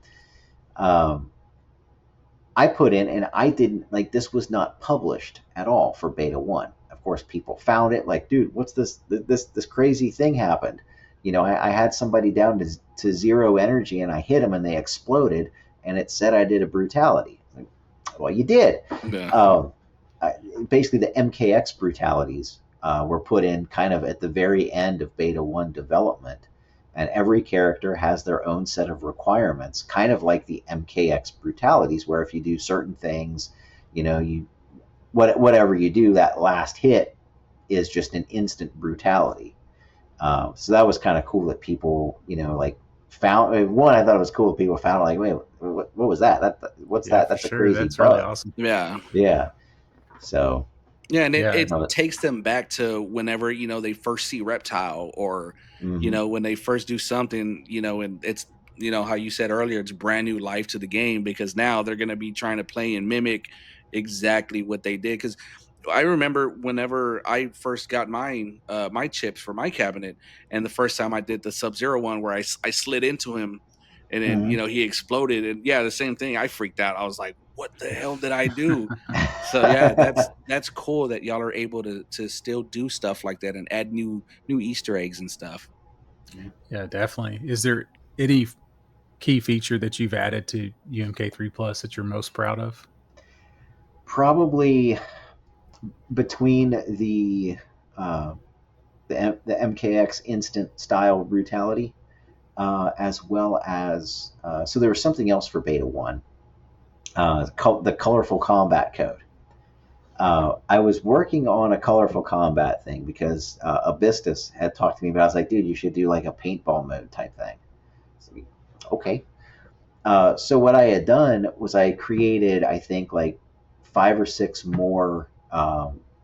Um, I put in, and I didn't, like, this was not published at all for beta one. Of course, people found it, like, dude, what's this? This crazy thing happened. I had somebody down to zero energy, and I hit them, and they exploded, and it said I did a brutality. Like, well, you did. Yeah. Um, Basically, the MKX brutalities were put in kind of at the very end of beta one development, and every character has their own set of requirements, kind of like the MKX brutalities, where if you do certain things, you whatever you do, that last hit is just an instant brutality. So that was kind of cool that people, like found one. I thought it was cool that people found like, wait, what was that? What's Yeah, that? for That's a sure. crazy That's really bug. awesome. Yeah. Yeah. So Yeah, and it, Yeah. it takes them back to whenever, they first see Reptile, or, mhm. when they first do something, and it's, how you said earlier, it's brand new life to the game, because now they're going to be trying to play and mimic exactly what they did. Because I remember whenever I first got my chips for my cabinet, and the first time I did the Sub-Zero one where I slid into him, and then, Mhm. he exploded. And yeah, the same thing. I freaked out. I was like, what the hell did I do? So yeah, that's cool that y'all are able to still do stuff like that and add new Easter eggs and stuff. Yeah, definitely. Is there any key feature that you've added to UMK3 Plus that you're most proud of? Probably between uh, the MKX instant style brutality, as well as so there was something else for Beta One, the colorful combat code. I was working on a colorful combat thing because Abystus had talked to me about. I was like, dude, you should do like a paintball mode type thing. So, okay. So what I had done was I created, I think, like 5 or 6 more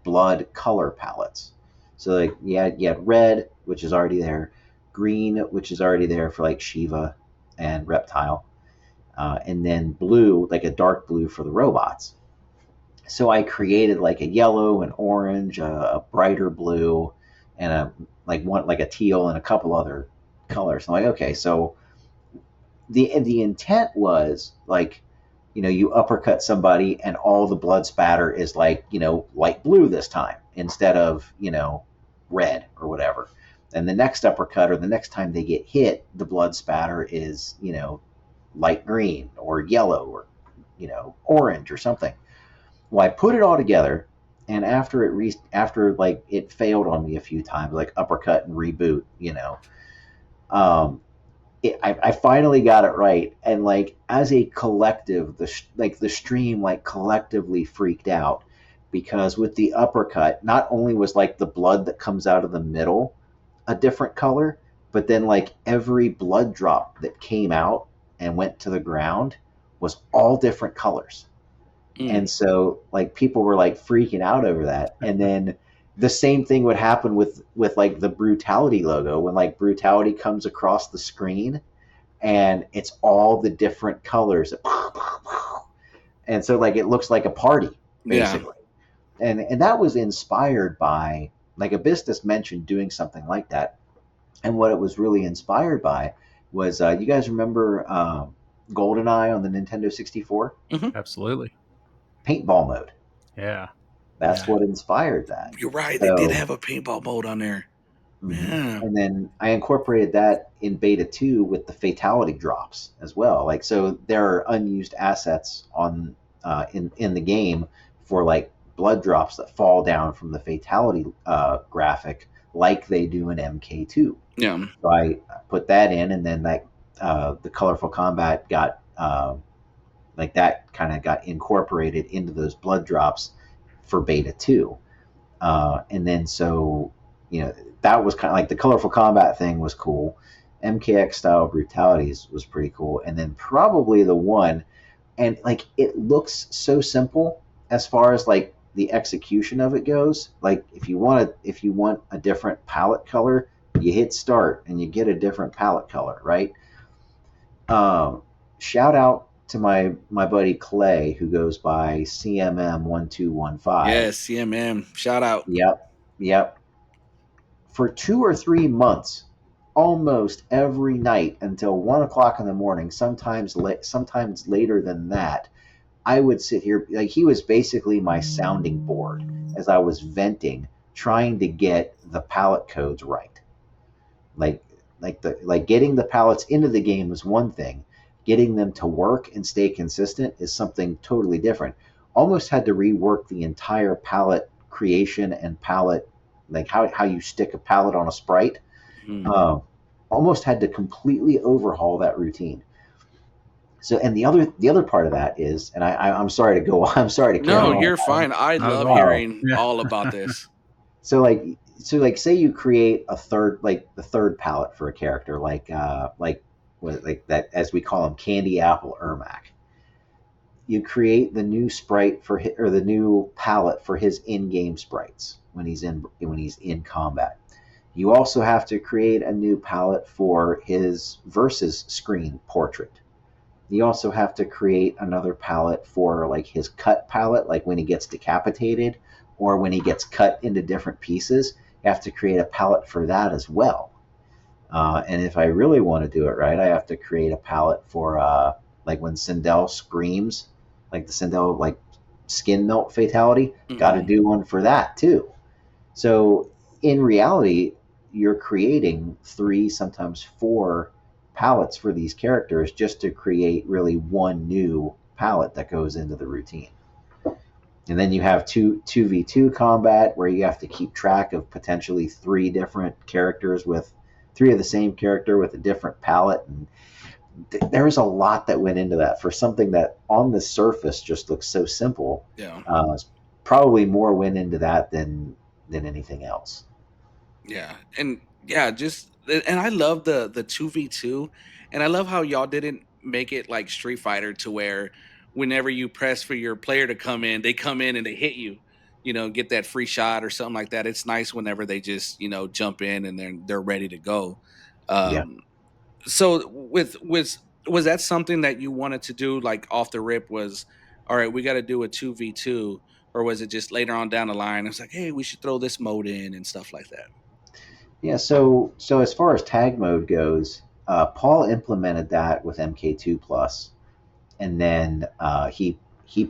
blood color palettes. So like you had red, which is already there, green, which is already there for like Shiva and Reptile, and then blue, like a dark blue for the robots. So I created like a yellow, an orange, a brighter blue, and a teal and a couple other colors. I'm like, okay, so the intent was like, you uppercut somebody and all the blood spatter is like, light blue this time instead of, red or whatever. And the next uppercut or the next time they get hit, the blood spatter is, light green or yellow or, orange or something. Well, I put it all together, and after like it failed on me a few times, like uppercut and reboot, um, I finally got it right, and like as a collective, the stream like collectively freaked out because with the uppercut, not only was like the blood that comes out of the middle a different color, but then like every blood drop that came out and went to the ground was all different colors. Mm. And so like people were like freaking out over that. And then the same thing would happen with like the brutality logo when like brutality comes across the screen and it's all the different colors. And so like it looks like a party Yeah. basically. And that was inspired by, like, Abystus mentioned doing something like that. And what it was really inspired by was, you guys remember GoldenEye on the Nintendo 64? Hmm. Absolutely. Paintball mode. Yeah. That's Yeah. what inspired that. You're right. They did So, have a paintball mode on there. mhm. Yeah. And then I incorporated that in Beta 2 with the fatality drops as well. Like, so there are unused assets in the game for like blood drops that fall down from the fatality graphic, like they do in MK2. Yeah. So I put that in, and then that the colorful combat got like that kind of got incorporated into those blood drops for Beta 2. And then so, that was kind of like the colorful combat thing was cool. MKX style brutalities was pretty cool. And then probably the one, and like it looks so simple as far as like the execution of it goes. Like if you want a different palette color, you hit start and you get a different palette color, right? Shout out to my buddy Clay who goes by CMM1215. Yes. CMM. Shout out. Yep, yep. For 2 or 3 months, almost every night until 1 o'clock in the morning, sometimes later than that, I would sit here, like he was basically my sounding board as I was venting, trying to get the palette codes right. Like like getting the palettes into the game was one thing. Getting them to work and stay consistent is something totally different. Almost had to rework the entire palette creation and palette, like how you stick a palette on a sprite. Mm. Um, Almost had to completely overhaul that routine. So, and the other part of that is, and I'm sorry to go, I'm sorry to No, carry on. you're fine. I Not at love all. Oh, hearing Yeah. all about this. so like say you create a third, like the third palette for a character, like that, as we call him, Candy Apple Ermac. You create the new sprite for his, or the new palette for his in-game sprites when he's in combat. You also have to create a new palette for his versus screen portrait. You also have to create another palette for like his cut palette, like when he gets decapitated or when he gets cut into different pieces. You have to create a palette for that as well. And if I really want to do it right, I have to create a palette for like when Sindel screams, like the Sindel like skin melt fatality. Got to Hmm. do one for that too. So in reality, you're creating three, sometimes four palettes for these characters just to create really one new palette that goes into the routine. And then you have two v two combat where you have to keep track of potentially three different characters with three of the same character with a different palette, and there was a lot that went into that for something that on the surface just looks so simple. Yeah. Probably more went into that than anything else. Yeah, and yeah, just and I love the 2v2, and I love how y'all didn't make it like Street Fighter to where whenever you press for your player to come in, they come in and they hit you, get that free shot or something like that. It's nice whenever they just, jump in and they're ready to go. Yeah. Um so with was that something that you wanted to do like off the rip was all right, we got to do a 2v2, or was it just later on down the line it's like, hey, we should throw this mode in and stuff like that? Yeah, so as far as tag mode goes, Paul implemented that with MK2 Plus, and then he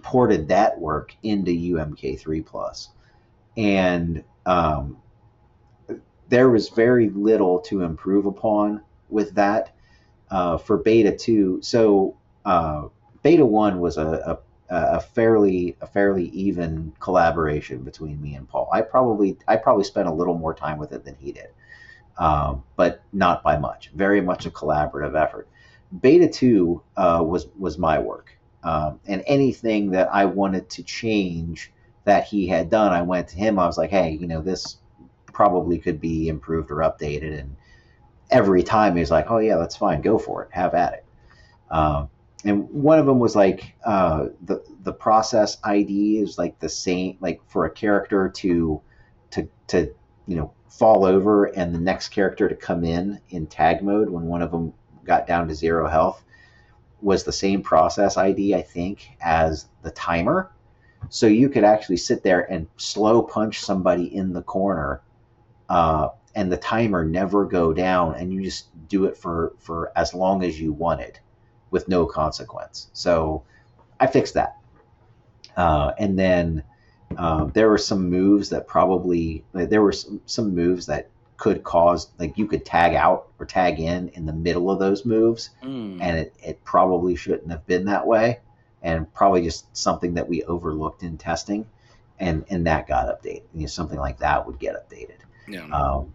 ported that work into UMK3 Plus, and there was very little to improve upon with that for Beta 2. So Beta 1 was a fairly even collaboration between me and Paul. I probably spent a little more time with it than he did, but not by much. Very much a collaborative effort. Beta 2 was my work, and anything that I wanted to change that he had done, I went to him. I was like, hey, this probably could be improved or updated, and every time he was like, oh yeah, that's fine, go for it, have at it. And one of them was like the process ID is like the same, like for a character to fall over and the next character to come in tag mode when one of them got down to 0 health was the same process ID, I think, as the timer. So you could actually sit there and slow punch somebody in the corner, and the timer never go down, and you just do it for as long as you wanted with no consequence. So I fixed that. And then there were some moves that probably there were some moves that could cause, like, you could tag out or tag in the middle of those moves, Mm. and it probably shouldn't have been that way, and probably just something that we overlooked in testing, and that got updated. Something like that would get updated. Yeah. um,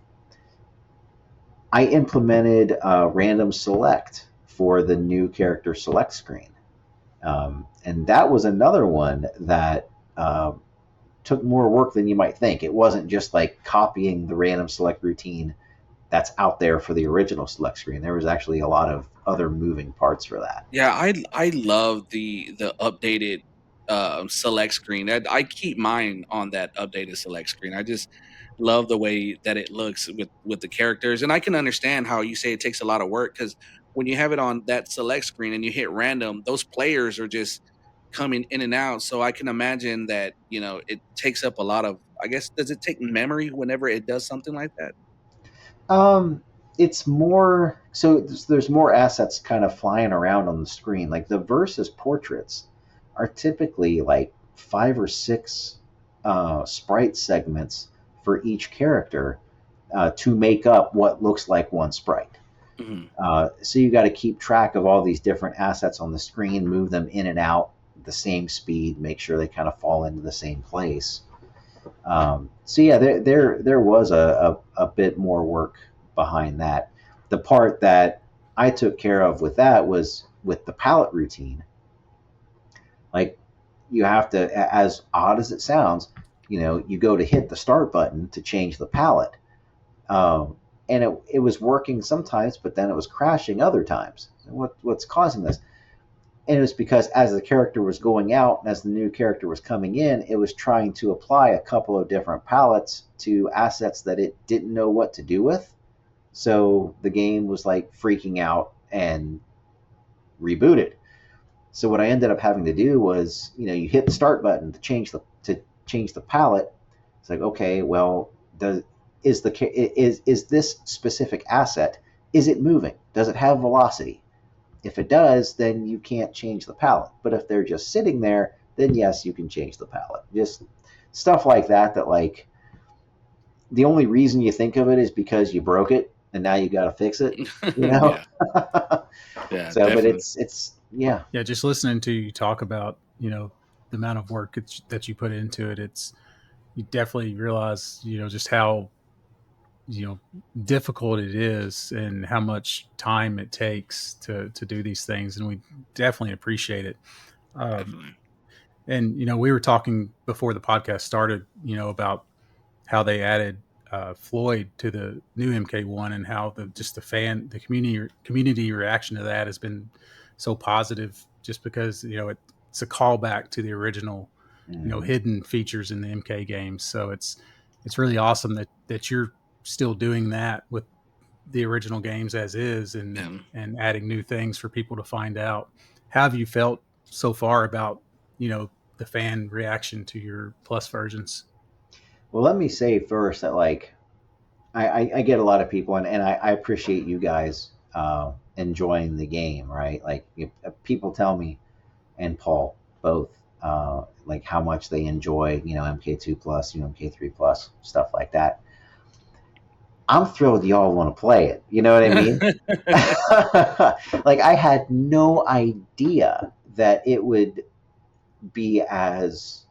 I implemented random select for the new character select screen, and that was another one that took more work than you might think. It wasn't just like copying the random select routine that's out there for the original select screen. There was actually a lot of other moving parts for that. Yeah, I love the updated select screen. I keep mine on that updated select screen. I just love the way that it looks with the characters, and I can understand how you say it takes a lot of work because when you have it on that select screen and you hit random, those players are just coming in and out. So I can imagine that it takes up a lot of. I guess, does it take memory whenever it does something like that? Um, it's more so there's more assets kind of flying around on the screen. Like the versus portraits are typically like five or six sprite segments for each character to make up what looks like one sprite. Hmm. So you got to keep track of all these different assets on the screen, move them in and out the same speed, make sure they kind of fall into the same place. So yeah, there was a bit more work behind that. The part that I took care of with that was with the palette routine, like you have to, as odd as it sounds, you go to hit the start button to change the palette. Um, and it was working sometimes, but then it was crashing other times. What's causing this? And it was because as the character was going out and as the new character was coming in, it was trying to apply a couple of different palettes to assets that it didn't know what to do with. So the game was like freaking out and rebooted. So what I ended up having to do was, you hit the start button to change the palette. It's like, okay, well, does is this specific asset, is it moving? Does it have velocity? If it does, then you can't change the palette. But if they're just sitting there, then yes, you can change the palette. Just stuff like that. That like the only reason you think of it is because you broke it and now you got to fix it. You know. Yeah, yeah, So, but definitely. it's yeah. Yeah, just listening to you talk about, the amount of work that you put into it, you definitely realize, just how, you know, difficult it is and how much time it takes to do these things. And we definitely appreciate it. Um, Definitely. and, we were talking before the podcast started, about how they added Floyd to the new MK1 and how the community reaction to that has been so positive, just because it's a callback to the original, Mhm. hidden features in the MK games. So it's really awesome that you're still doing that with the original games as is, and Yeah. adding new things for people to find out. How have you felt so far about the fan reaction to your plus versions? Well, let me say first that like I get a lot of people, and I appreciate you guys enjoying the game, right? Like people tell me, and Paul both, like how much they enjoy, MK2 plus, MK3 plus, stuff like that. I'm thrilled y'all want to play it. You know what I mean? Like I had no idea that be as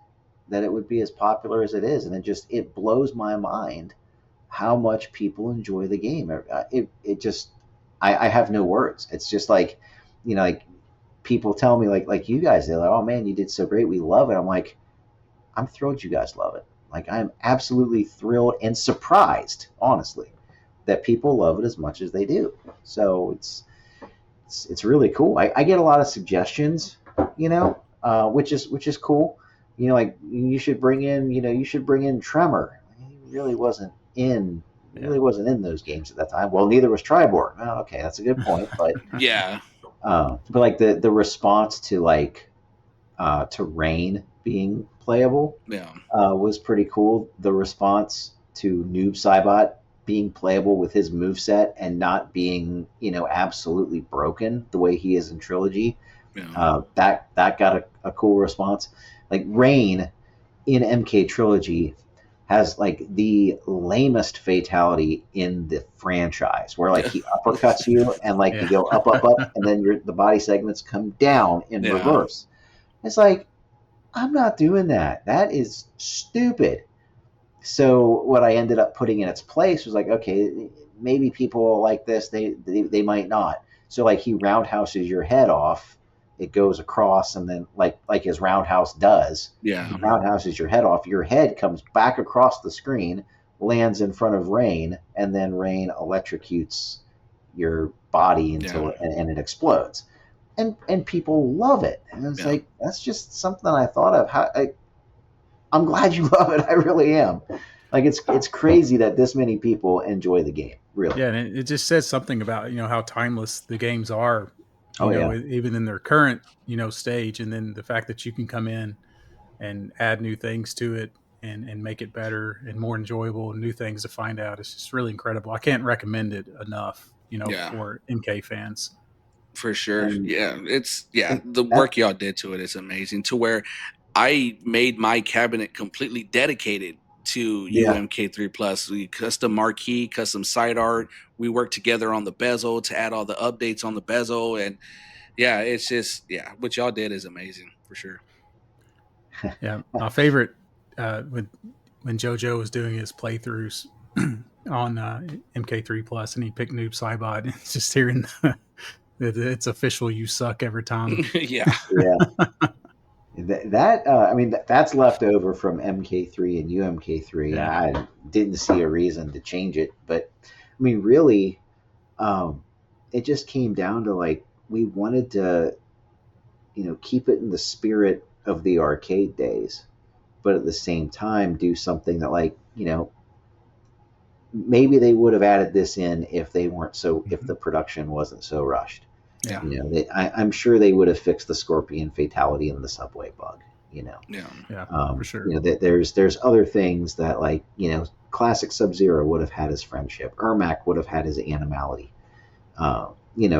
it would be as popular as it is, and it blows my mind how much people enjoy the game. It just I have no words. It's just like, like people tell me like you guys, they're like, oh man, you did so great, we love it. I'm like, I'm thrilled you guys love it. Like I'm absolutely thrilled and surprised, honestly, that people love it as much as they do. So it's really cool. I get a lot of suggestions, which is cool. Like you should bring in Tremor. He Yeah. really wasn't in those games at that time. Well, neither was Triborg. Oh, okay, that's a good point. Yeah. But like the response to to Rain being playable Yeah. was pretty cool. The response to Noob Saibot being playable with his moveset and not being, absolutely broken the way he is in Trilogy, Yeah. that got a cool response. Like Rain in MK Trilogy has like the lamest fatality in the franchise, where like he uppercuts you and like you Yeah. go up, up, up, and then the body segments come down in Yeah. reverse. It's like, I'm not doing that. That is stupid. So what I ended up putting in its place was like, okay, maybe people like this, they might not. So like he roundhouses your head off, it goes across, and then like his roundhouse does, he Yeah. roundhouses your head off. Your head comes back across the screen, lands in front of Rain, and then Rain electrocutes your body Yeah. and it explodes. And people love it. And it's Yeah. like that's just something I thought of. I'm glad you love it. I really am. Like it's crazy that this many people enjoy the game. Really. Yeah, and it just says something about how timeless the games are, Oh yeah. even in their current stage, and then the fact that you can come in and add new things to it and make it better and more enjoyable, and new things to find out. It's just really incredible. I can't recommend it enough, Yeah. for MK fans. For sure. And, Yeah. and The that work y'all did to it is amazing, to where I made my cabinet completely dedicated to yeah. UMK3 Plus. We custom marquee, custom site art. We worked together on the bezel to add all the updates on the bezel. And yeah, it's just, yeah, what y'all did is amazing for sure. Yeah, my favorite, when JoJo was doing his playthroughs on MK3 Plus, and he picked Noob Saibot, and just hearing It's official. You suck every time. Yeah. Yeah. I mean, that's left over from MK3 and UMK3. Yeah. I didn't see a reason to change it, but I mean, really, um, it just came down to like we wanted to, keep it in the spirit of the arcade days, but at the same time do something that like maybe they would have added this in if they weren't so if Mhm. the production wasn't so rushed. Yeah. I'm sure they would have fixed the scorpion fatality and the subway bug. You know, Yeah. Yeah. For sure. there's other things that like classic Sub Zero would have had his friendship. Ermac would have had his animality.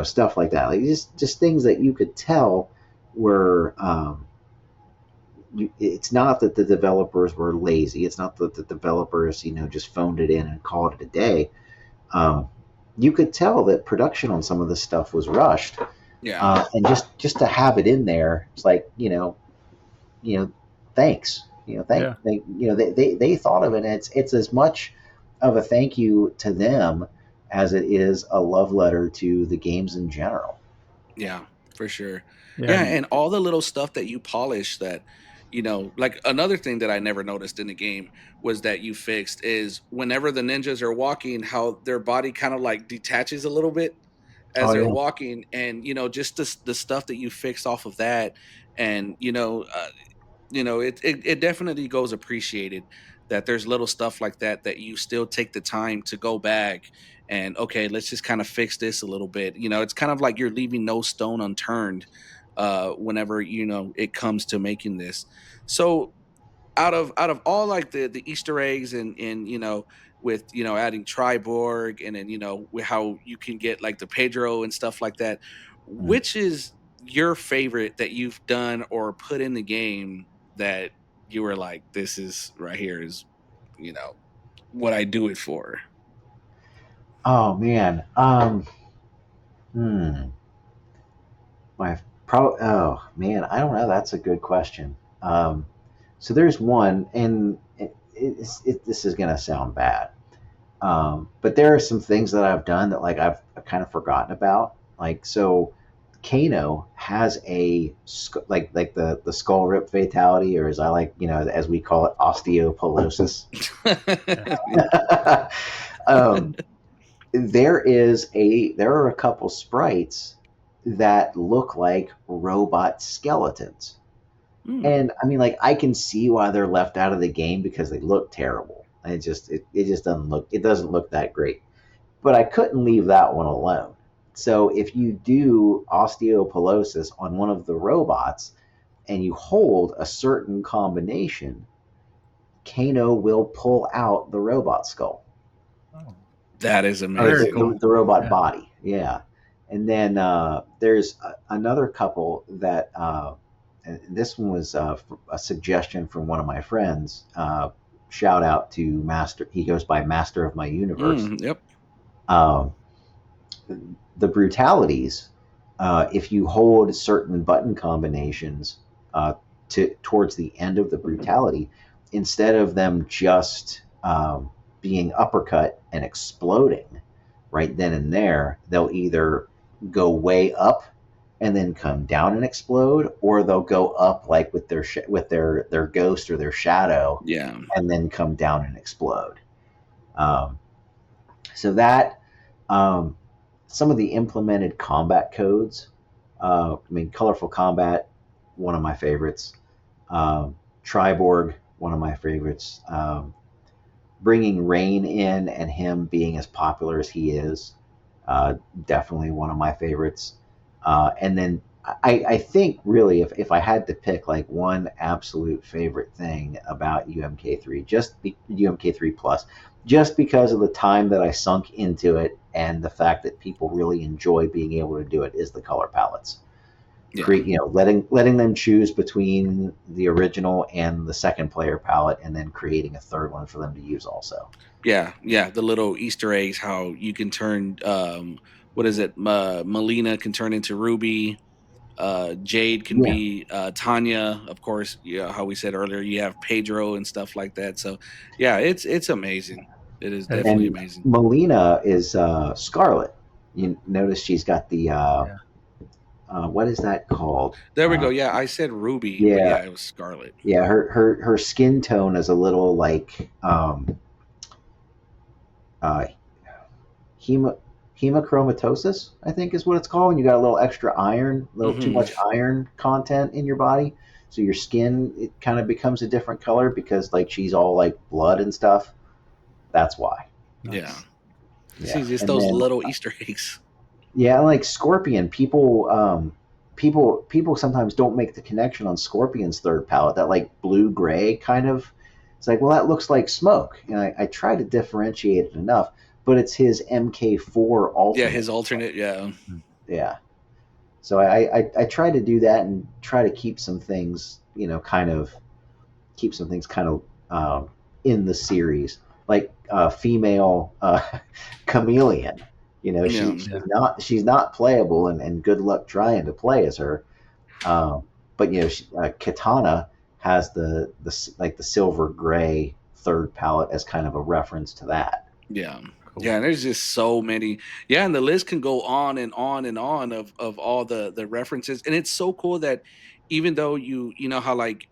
Stuff like that. Like just things that you could tell were. It's not that the developers were lazy. It's not that the developers just phoned it in and called it a day. Um, you could tell that production on some of this stuff was rushed, Yeah. and just to have it in there, it's like you know, thanks. Yeah. They thought of it. And it's as much of a thank you to them as it is a love letter to the games in general. Yeah, for sure. Yeah. Yeah, And and all the little stuff that you polish that, like another thing that I never noticed in the game was that you fixed is whenever the ninjas are walking, how their body kind of like detaches a little bit as Oh they're yeah. walking, and just the stuff that you fix off of that, and it definitely goes appreciated that there's little stuff like that that you still take the time to go back and okay, let's just kind of fix this a little bit. It's kind of like you're leaving no stone unturned whenever it comes to making this. So out of all like the Easter eggs and with adding Triborg, and then with how you can get like the Pedro and stuff like that, Mm. which is your favorite that you've done or put in the game that you were like, this is right here is you know what I do it for? Oh man. Hmm. My Oh man, I don't know. That's a good question. So there's one, and this is gonna sound bad, but there are some things that I've done that like I've kind of forgotten about. Like so, Kano has like the skull rip fatality, or as I like as we call it, osteoporosis. um, there are a couple sprites that look like robot skeletons. Hmm. And I mean, like, I can see why they're left out of the game because they look terrible. It just doesn't look that great. But I couldn't leave that one alone. So if you do osteoporosis on one of the robots and you hold a certain combination, Kano will pull out the robot skull. oh, That is Or very amazing. cool. the robot Yeah. body. Yeah. And then there's another couple that, and this one was a suggestion from one of my friends. Shout out to Master. He goes by Master of My Universe. Yep. Um, the brutalities, if you hold certain button combinations towards the end of the brutality, instead of them just being uppercut and exploding right then and there, they'll either go way up and then come down and explode, or they'll go up like with their ghost or their shadow, Yeah. and then come down and explode. Um, so that um, some of the implemented combat codes. I mean, colorful combat, one of my favorites. Triborg, one of my favorites. Bringing Rain in and him being as popular as he is, uh, definitely one of my favorites. And then I think really, if I had to pick like one absolute favorite thing about UMK3, UMK3 Plus, just because of the time that I sunk into it and the fact that people really enjoy being able to do it, is the color palettes. Yeah. Letting them choose between the original and the second player palette, and then creating a third one for them to use also. Yeah, yeah, the little Easter eggs, how you can turn, what is it? Melina can turn into Ruby. Jade can Yeah, be Tanya, of course. Yeah, how we said earlier, you have Pedro and stuff like that. So, yeah, it's amazing. It is Have definitely and amazing. Melina is Scarlet. You notice she's got the yeah. what is that called? There we go. Yeah, I said ruby, but Yeah, yeah, it was scarlet. yeah. Her skin tone is a little like uh, hema, hemochromatosis, I think is what it's called. And you got a little extra iron, a little too Hmm. much iron content in your body, so your skin it kind of becomes a different color because like she's all like blood and stuff. That's why. Yeah. Nice. Yeah, See, just and those then little Easter eggs. yeah, like Scorpion, people sometimes don't make the connection on Scorpion's third palette, that like blue gray kind of. It's like, well, that looks like smoke, and I try to differentiate it enough, but it's his MK4 Yeah, alternate. his alternate. Yeah. Yeah, so I try to do that and try to keep some things, kind of keep some things kind of in the series, like female chameleon. Yeah. Yeah. She's not playable, and good luck trying to play as her. But Katana has the silver gray third palette as kind of a reference to that. Yeah. Cool. Yeah, and there's just so many. Yeah, and the list can go on and on and on of all the references. And it's so cool that even though you know how like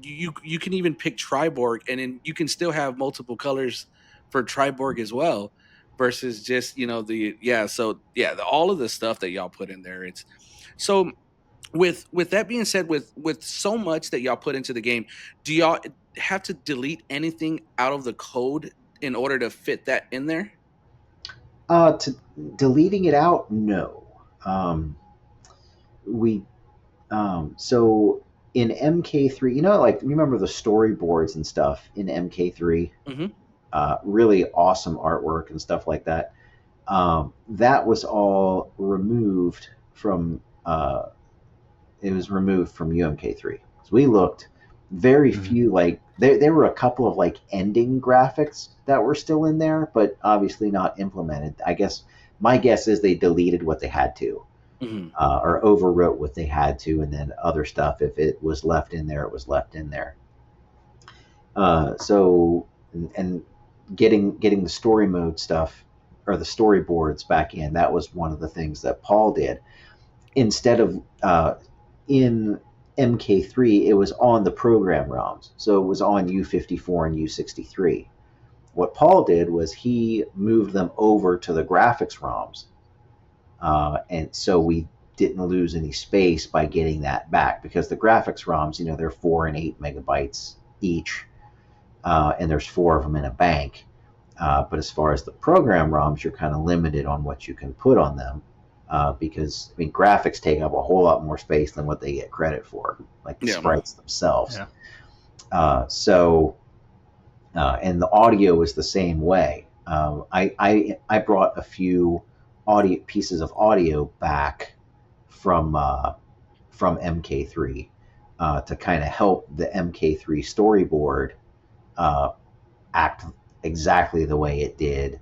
you can even pick Triborg and then you can still have multiple colors for Triborg as well versus just, the yeah, so yeah, all of the stuff that y'all put in there. It's so with that being said, with so much that y'all put into the game, do y'all have to delete anything out of the code in order to fit that in there? To deleting it out, no. We so in MK3, like you remember the storyboards and stuff in MK3, Hmm. really awesome artwork and stuff like that. That was all removed from. It was removed from UMK3. So we looked very Mhm. few, like there were a couple of like ending graphics that were still in there, but obviously not implemented. I guess my guess is they deleted what they had to, Hmm. or overwrote what they had to, and then other stuff, if it was left in there, it was left in there. So and getting the story mode stuff or the storyboards back in, that was one of the things that Paul did. Instead of in MK3, it was on the program ROMs, so it was on U54 and U63. What Paul did was he moved them over to the graphics ROMs, and so we didn't lose any space by getting that back, because the graphics ROMs, they're 4 and 8 megabytes each, and there's four of them in a bank. But as far as the program ROMs, you're kind of limited on what you can put on them, because I mean graphics take up a whole lot more space than what they get credit for, like the Yeah. sprites themselves. Yeah. So and the audio is the same way. I brought a few audio pieces of audio back from MK3, to kind of help the MK3 storyboard uh, act exactly the way it did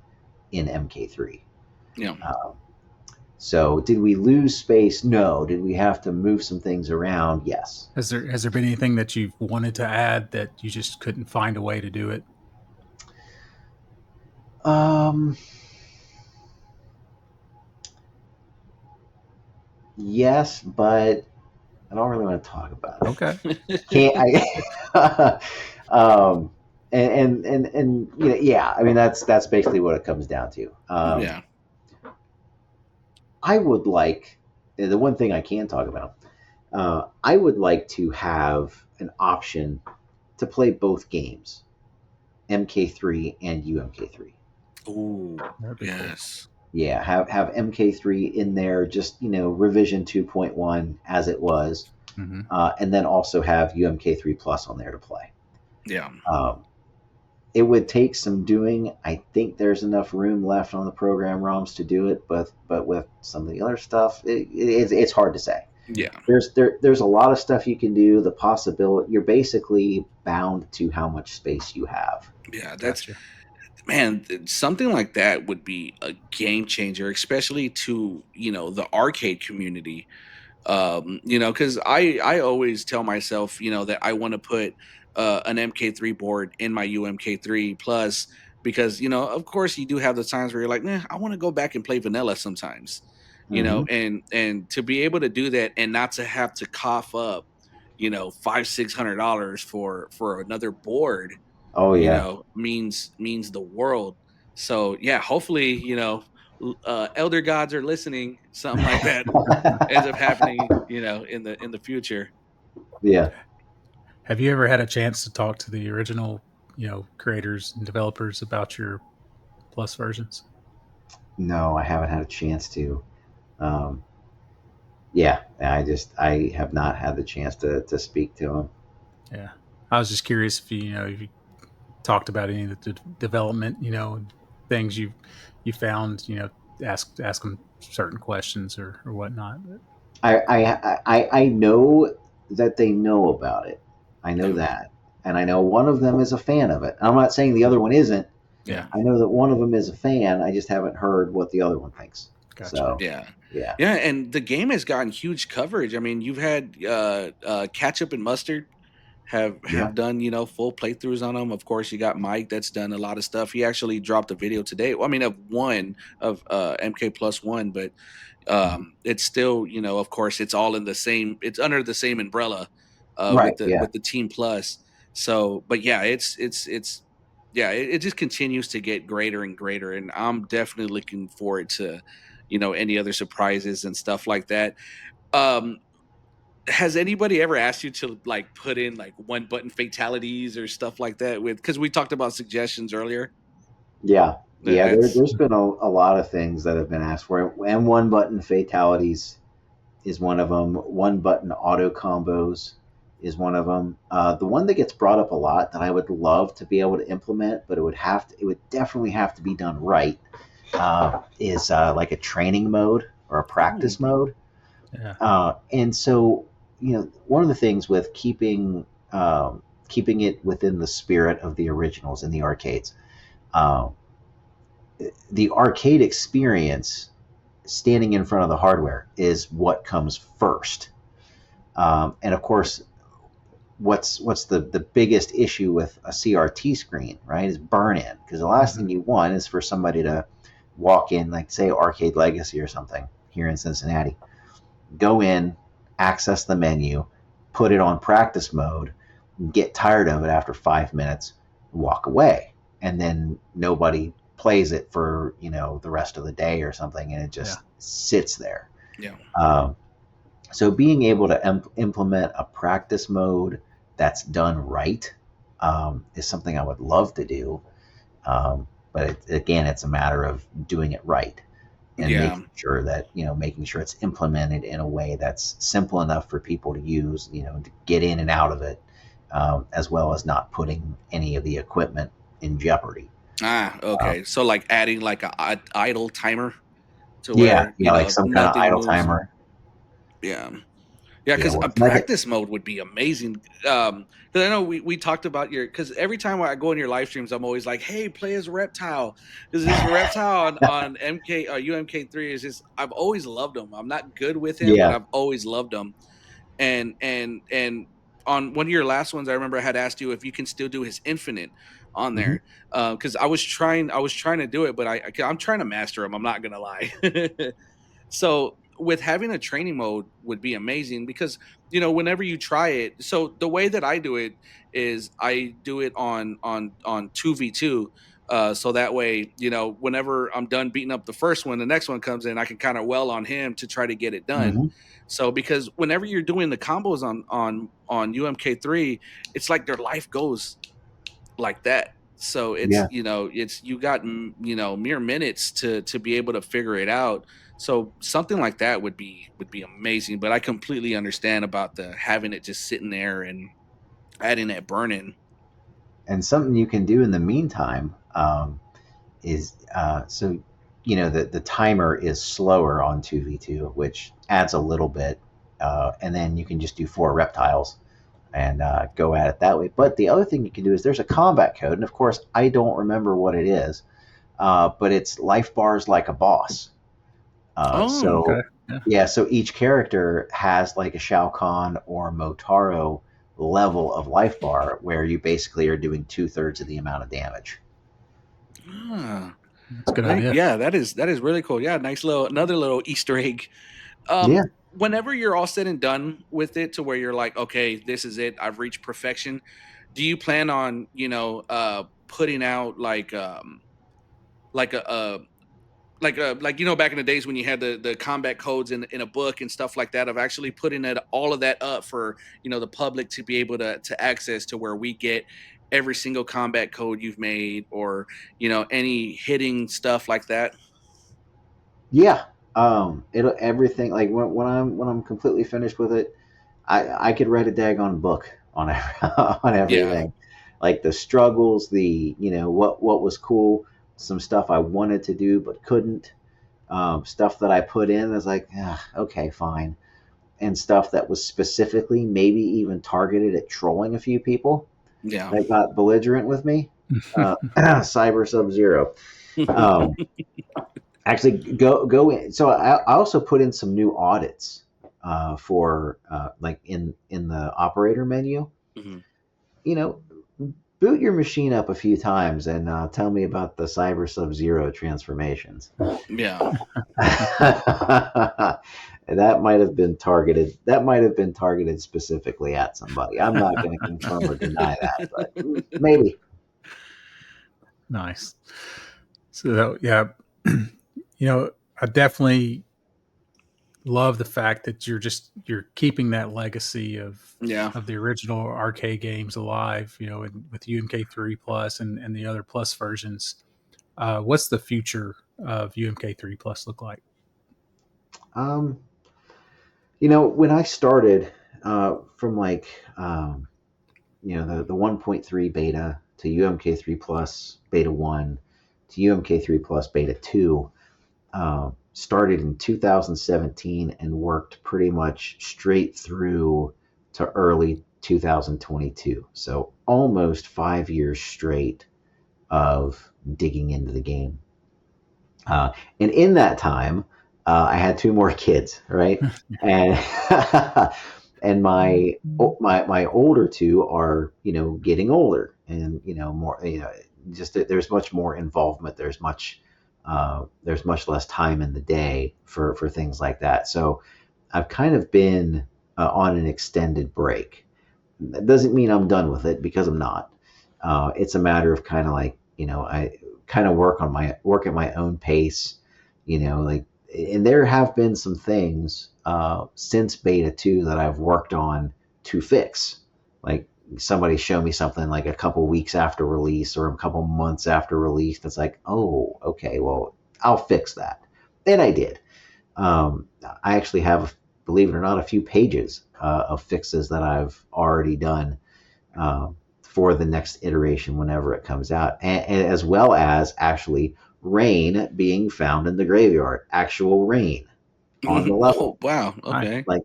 in MK3. Yeah. So, did we lose space? No. Did we have to move some things around? Yes. Has there been anything that you've wanted to add that you just couldn't find a way to do it? Um, yes, but I don't really want to talk about it. Okay. Can't I? And yeah. I mean, that's basically what it comes down to. Yeah. I would like the one thing I can talk about. I would like to have an option to play both games, MK3 and UMK3. Ooh. That'd be cool. Yes. Yeah, have MK3 in there, just revision 2.1 as it was, Hmm. and then also have UMK3 Plus on there to play. Yeah. Um, it would take some doing. I think there's enough room left on the program ROMs to do it, but with some of the other stuff, it's hard to say. Yeah. There's a lot of stuff you can do. The possibility, you're basically bound to how much space you have. Yeah. That's Gotcha. man, something like that would be a game changer, especially to, the arcade community. Because I always tell myself, that I want to put an MK3 board in my UMK3 plus, because of course you do have the times where you're like, I want to go back and play vanilla sometimes. Hmm. and to be able to do that and not to have to cough up, $500-600 for another board, Oh yeah. means the world. So yeah, hopefully, elder gods are listening, something like that ends up happening, in the future. Yeah. Have you ever had a chance to talk to the original, creators and developers about your plus versions? No, I haven't had a chance to. Um, yeah, I have not had the chance to speak to him. Yeah, I was just curious if you talked about any of the development, things you found, ask them certain questions or whatnot. But I know that they know about it. I know Yeah, that, and I know one of them is a fan of it. I'm not saying the other one isn't. yeah, yeah, I know that one of them is a fan. I just haven't heard what the other one thinks. gotcha. So yeah, yeah, yeah. And the game has gotten huge coverage. I mean, you've had Ketchup and Mustard have yeah, have done full playthroughs on them. Of course, you got Mike that's done a lot of stuff. He actually dropped a video today. Well, I mean, of one of MK plus one, but mhm. it's still, of course, it's all in the same, it's under the same umbrella Right, with the yeah, with the Team Plus. So but yeah, it's yeah, it just continues to get greater and greater, and I'm definitely looking forward to any other surprises and stuff like that. um has anybody ever asked you to like put in like one button fatalities or stuff like that, with because we talked about suggestions earlier? yeah, yeah. That's There's been a lot of things that have been asked for, and one button fatalities is one of them. One button auto combos is one of them. The one that gets brought up a lot that I would love to be able to implement, but it would definitely have to be done right. Is like a training mode or a Ooh. practice mode. Yeah, And so, one of the things with keeping it within the spirit of the originals in the arcades, um, the arcade experience, standing in front of the hardware, is what comes first. And of course, what's the biggest issue with a CRT screen, right? Is burn in, because the last hmm thing you want is for somebody to walk in, like say Arcade Legacy or something here in Cincinnati, go in, access the menu, put it on practice mode, get tired of it after 5 minutes, walk away, and then nobody plays it for the rest of the day or something, and it yeah, just sits there. Yeah. Um, so being able to implement a practice mode that's done right is something I would love to do. But again, it's a matter of doing it right and Yeah. making sure it's implemented in a way that's simple enough for people to use, to get in and out of it, as well as not putting any of the equipment in jeopardy. Ah, Uh, okay. So like adding like a idle timer to yeah, where, yeah, like some kind of nothing idle moves. timer. Yeah. Yeah, Yeah, because well, a it's like it. practice mode would be amazing. Because I know we talked about because every time I go in your live streams, I'm always like, "Hey, play as Reptile." Because this Reptile on MK UMK3 is just, I've always loved him. I'm not good with him, but Yeah. I've always loved him. And on one of your last ones, I remember I had asked you if you can still do his infinite on Hmm. there, because I was trying to do it, but I'm trying to master him. I'm not gonna lie. So with having a training mode would be amazing, because whenever you try it, so the way that I do it is I do it on 2v2, so that way, whenever I'm done beating up the first one, the next one comes in, I can kind of well on him to try to get it done. Hmm. So because whenever you're doing the combos on UMK3, it's like their life goes like that. So it's Yeah. it's you got mere minutes to be able to figure it out. So something like that would be amazing. But I completely understand about the having it just sitting there and adding that burn-in. And something you can do in the meantime is the timer is slower on 2v2, which adds a little bit, and then you can just do 4 reptiles and go at it that way. But the other thing you can do is there's a combat code, and of course I don't remember what it is, but it's life bars like a boss. Oh, okay, So yeah, yeah, so each character has like a Shao Kahn or Motaro level of life bar where you basically are doing 2/3 of the amount of damage. ah. It's a good idea. Yeah, that is really cool. Yeah, nice little another little Easter egg. Yeah. Whenever you're all said and done with it, to where you're like, okay, this is it, I've reached perfection. Do you plan on, putting out like a like back in the days when you had the combat codes in a book and stuff like that, of actually putting it all of that up for the public to be able to access, to where we get every single combat code you've made, or any hitting stuff like that? Yeah. It'll everything like when I'm completely finished with it, I could write a daggone book on on Yeah, everything, like the struggles, the what was cool, some stuff I wanted to do but couldn't, stuff that I put in is like, okay, fine, and stuff that was specifically maybe even targeted at trolling a few people yeah. that got belligerent with me. Cyber Sub Zero. Um, Actually, go in. So I also put in some new audits for like in the operator menu. Mhm. You know, boot your machine up a few times and tell me about the Cyber Sub Zero transformations. Yeah. That might have been targeted. That might have been targeted specifically at somebody. I'm not going to confirm or deny that, but maybe. Nice. So yeah, I definitely love the fact that you're keeping that legacy Yeah. of the original arcade games alive. With UMK3 Plus and the other Plus versions. What's the future of UMK3 Plus look like? Um, when I started from like the 1.3 beta to UMK3 Plus Beta 1 to UMK3 Plus Beta 2, started in 2017 and worked pretty much straight through to early 2022. So almost 5 years straight of digging into the game. And in that time, I had two more kids, right? And and my older two are getting older, and more just there's much more involvement. There's much less time in the day for things like that. So I've kind of been on an extended break. That doesn't mean I'm done with it, because I'm not. It's a matter of kind of like I kind of work at my own pace, like, and there have been some things since beta 2 that I've worked on to fix. Like, somebody show me something like a couple weeks after release or a couple months after release that's like, oh, okay, well, I'll fix that. And I did. I actually have, believe it or not, a few pages of fixes that I've already done for the next iteration whenever it comes out, and as well as actually rain being found in the graveyard, actual rain on the Oh, level, wow. Nice. Okay. like,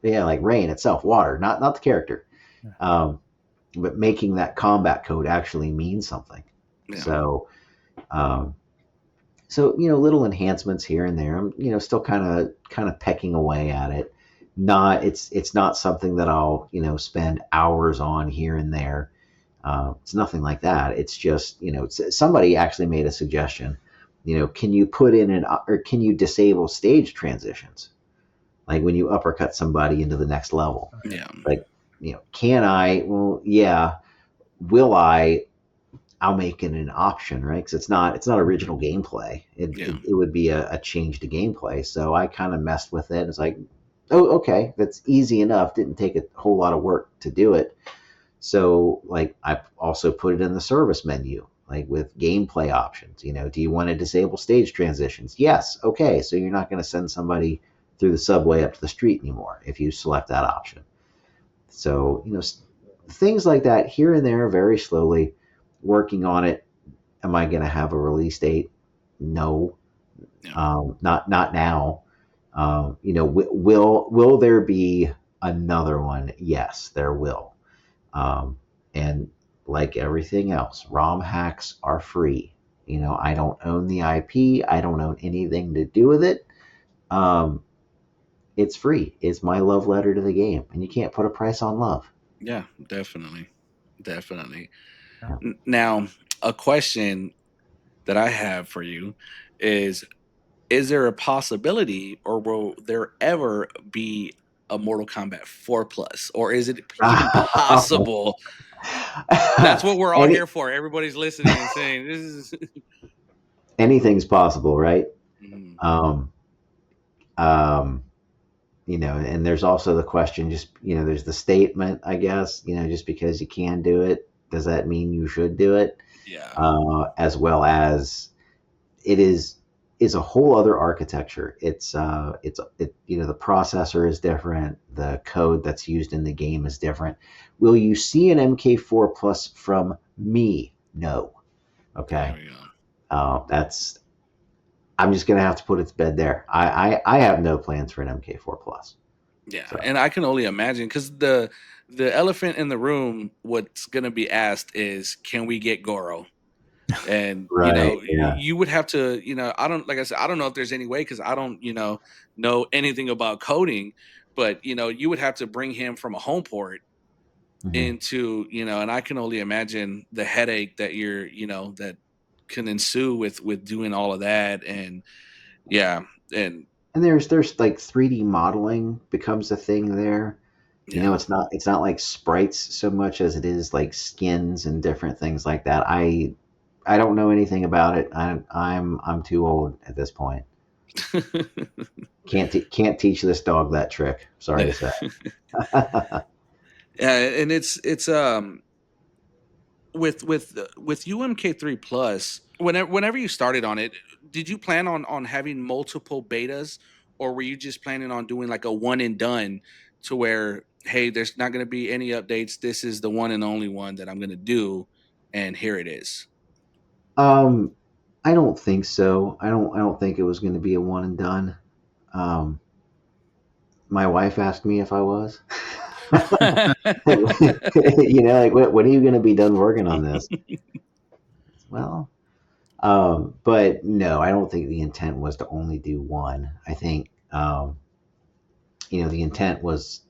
yeah, like rain itself, water, not the character, Yeah. but making that combat code actually mean something. Yeah. So, um, little enhancements here and there. I'm still kind of pecking away at it. Not it's not something that I'll spend hours on here and there. It's nothing like that. It's just somebody actually made a suggestion. Can you put in or can you disable stage transitions, like when you uppercut somebody into the next level? Yeah. Like, can I? Well, yeah. Will I? I'll make it an option, right? Because it's not original gameplay. It, Yeah. it, it would be a change to gameplay. So I kind of messed with it. It's like, oh, okay, that's easy enough. Didn't take a whole lot of work to do it. So, like, I also put it in the service menu, like with gameplay options. Do you want to disable stage transitions? Yes. Okay. So you're not going to send somebody through the subway up to the street anymore if you select that option. So, things like that here and there, very slowly working on it. Am I going to have a release date? No, Yeah. not now. Will there be another one? Yes, there will. And like everything else, ROM hacks are free. I don't own the IP. I don't own anything to do with it. Um, it's free. It's my love letter to the game, and you can't put a price on love. Yeah. Definitely. Definitely. Yeah. Now, a question. that I have for you is there a possibility or will there ever be a Mortal Kombat 4 plus? Or is it even possible? That's what we're all Any here for. Everybody's listening and saying this is anything's possible, right? Mhm. Um, um, and there's also the question, just, there's the statement, I guess, just because you can do it, does that mean you should do it? Yeah. As well as it is a whole other architecture. The processor is different. The code that's used in the game is different. Will you see an MK4 Plus from me? No. There Okay. we go. That's I'm just gonna have to put it to bed there. I have no plans for an MK4 Plus. Yeah, So and I can only imagine because the elephant in the room, what's gonna be asked is, can we get Goro? And right, yeah. you would have to, I don't like I said, I don't know if there's any way because I don't, know anything about coding, but you would have to bring him from a home port Hmm. into, and I can only imagine the headache that that can ensue with doing all of that, and yeah, and And there's like 3D modeling becomes a thing there. yeah. It's not like sprites so much as it is like skins and different things like that. I don't know anything about it. I'm too old at this point. Can't teach this dog that trick. Sorry to say. Yeah, and it's with UMK3 plus, whenever you started on it, did you plan on having multiple betas, or were you just planning on doing like a one and done to where, hey, there's not going to be any updates, this is the one and only one that I'm going to do, and here it is. um, I don't think so. I don't think it was going to be a one and done. Um, my wife asked me if I was. Like when are you going to be done working on this? Well, but no, I don't think the intent was to only do one. I think the intent was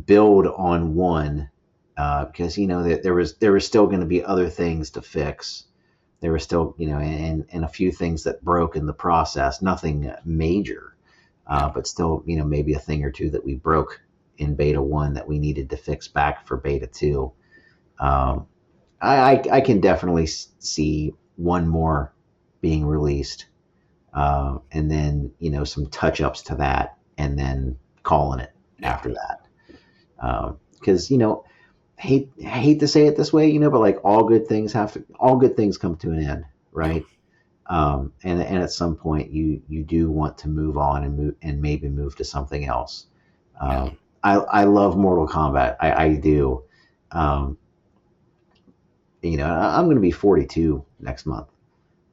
build on one, because there was still going to be other things to fix. There were still and a few things that broke in the process. Nothing major, Yeah, but still maybe a thing or two that we broke in beta one that we needed to fix back for beta two. Um, I can definitely see one more being released, and then some touch ups to that, and then calling it yeah, after that. Because hate to say it this way, but like all good things come to an end, yeah, right? And at some point you do want to move on and move and maybe move to something else. yeah. I love Mortal Kombat. I do. Um, I'm going to be 42 next month.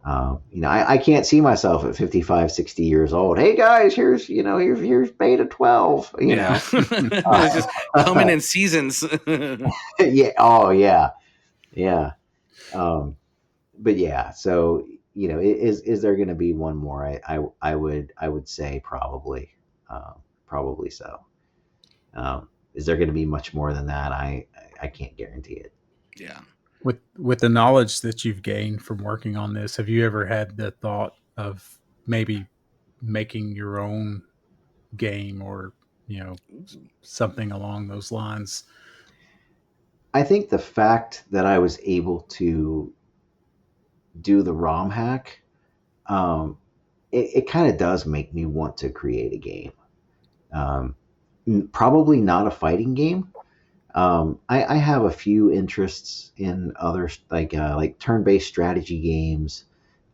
I can't see myself at 55, 60 years old. Hey guys, here's beta 12, Yeah. It's just coming in seasons. yeah. Oh yeah. Yeah. Um, but yeah, so is there going to be one more? I would say probably so. Is there going to be much more than that? I can't guarantee it. Yeah. With the knowledge that you've gained from working on this, have you ever had the thought of maybe making your own game or you know Ooh, something along those lines? I think the fact that I was able to do the ROM hack, um, it kind of does make me want to create a game. Um, Probably not a fighting game. I have a few interests in other like turn-based strategy games,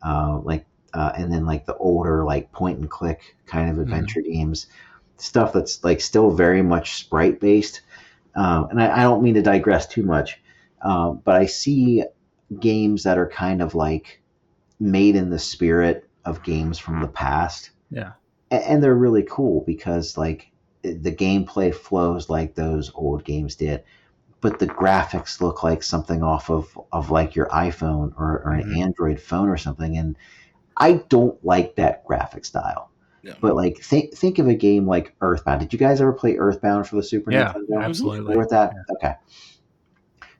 and then like the older like point and click kind of Mhm. adventure games, stuff that's like still very much sprite based. And I don't mean to digress too much, but I see games that are kind of like made in the spirit of games from the past, Yeah. and they're really cool because like the gameplay flows like those old games did, but the graphics look like something off of like your iPhone or an Mhm. Android phone or something, and I don't like that graphic style. yeah. But like think of a game like Earthbound. Did you guys ever play Earthbound for the Super Yeah, Nintendo? Hmm. Or absolutely. with that? Yeah. Okay.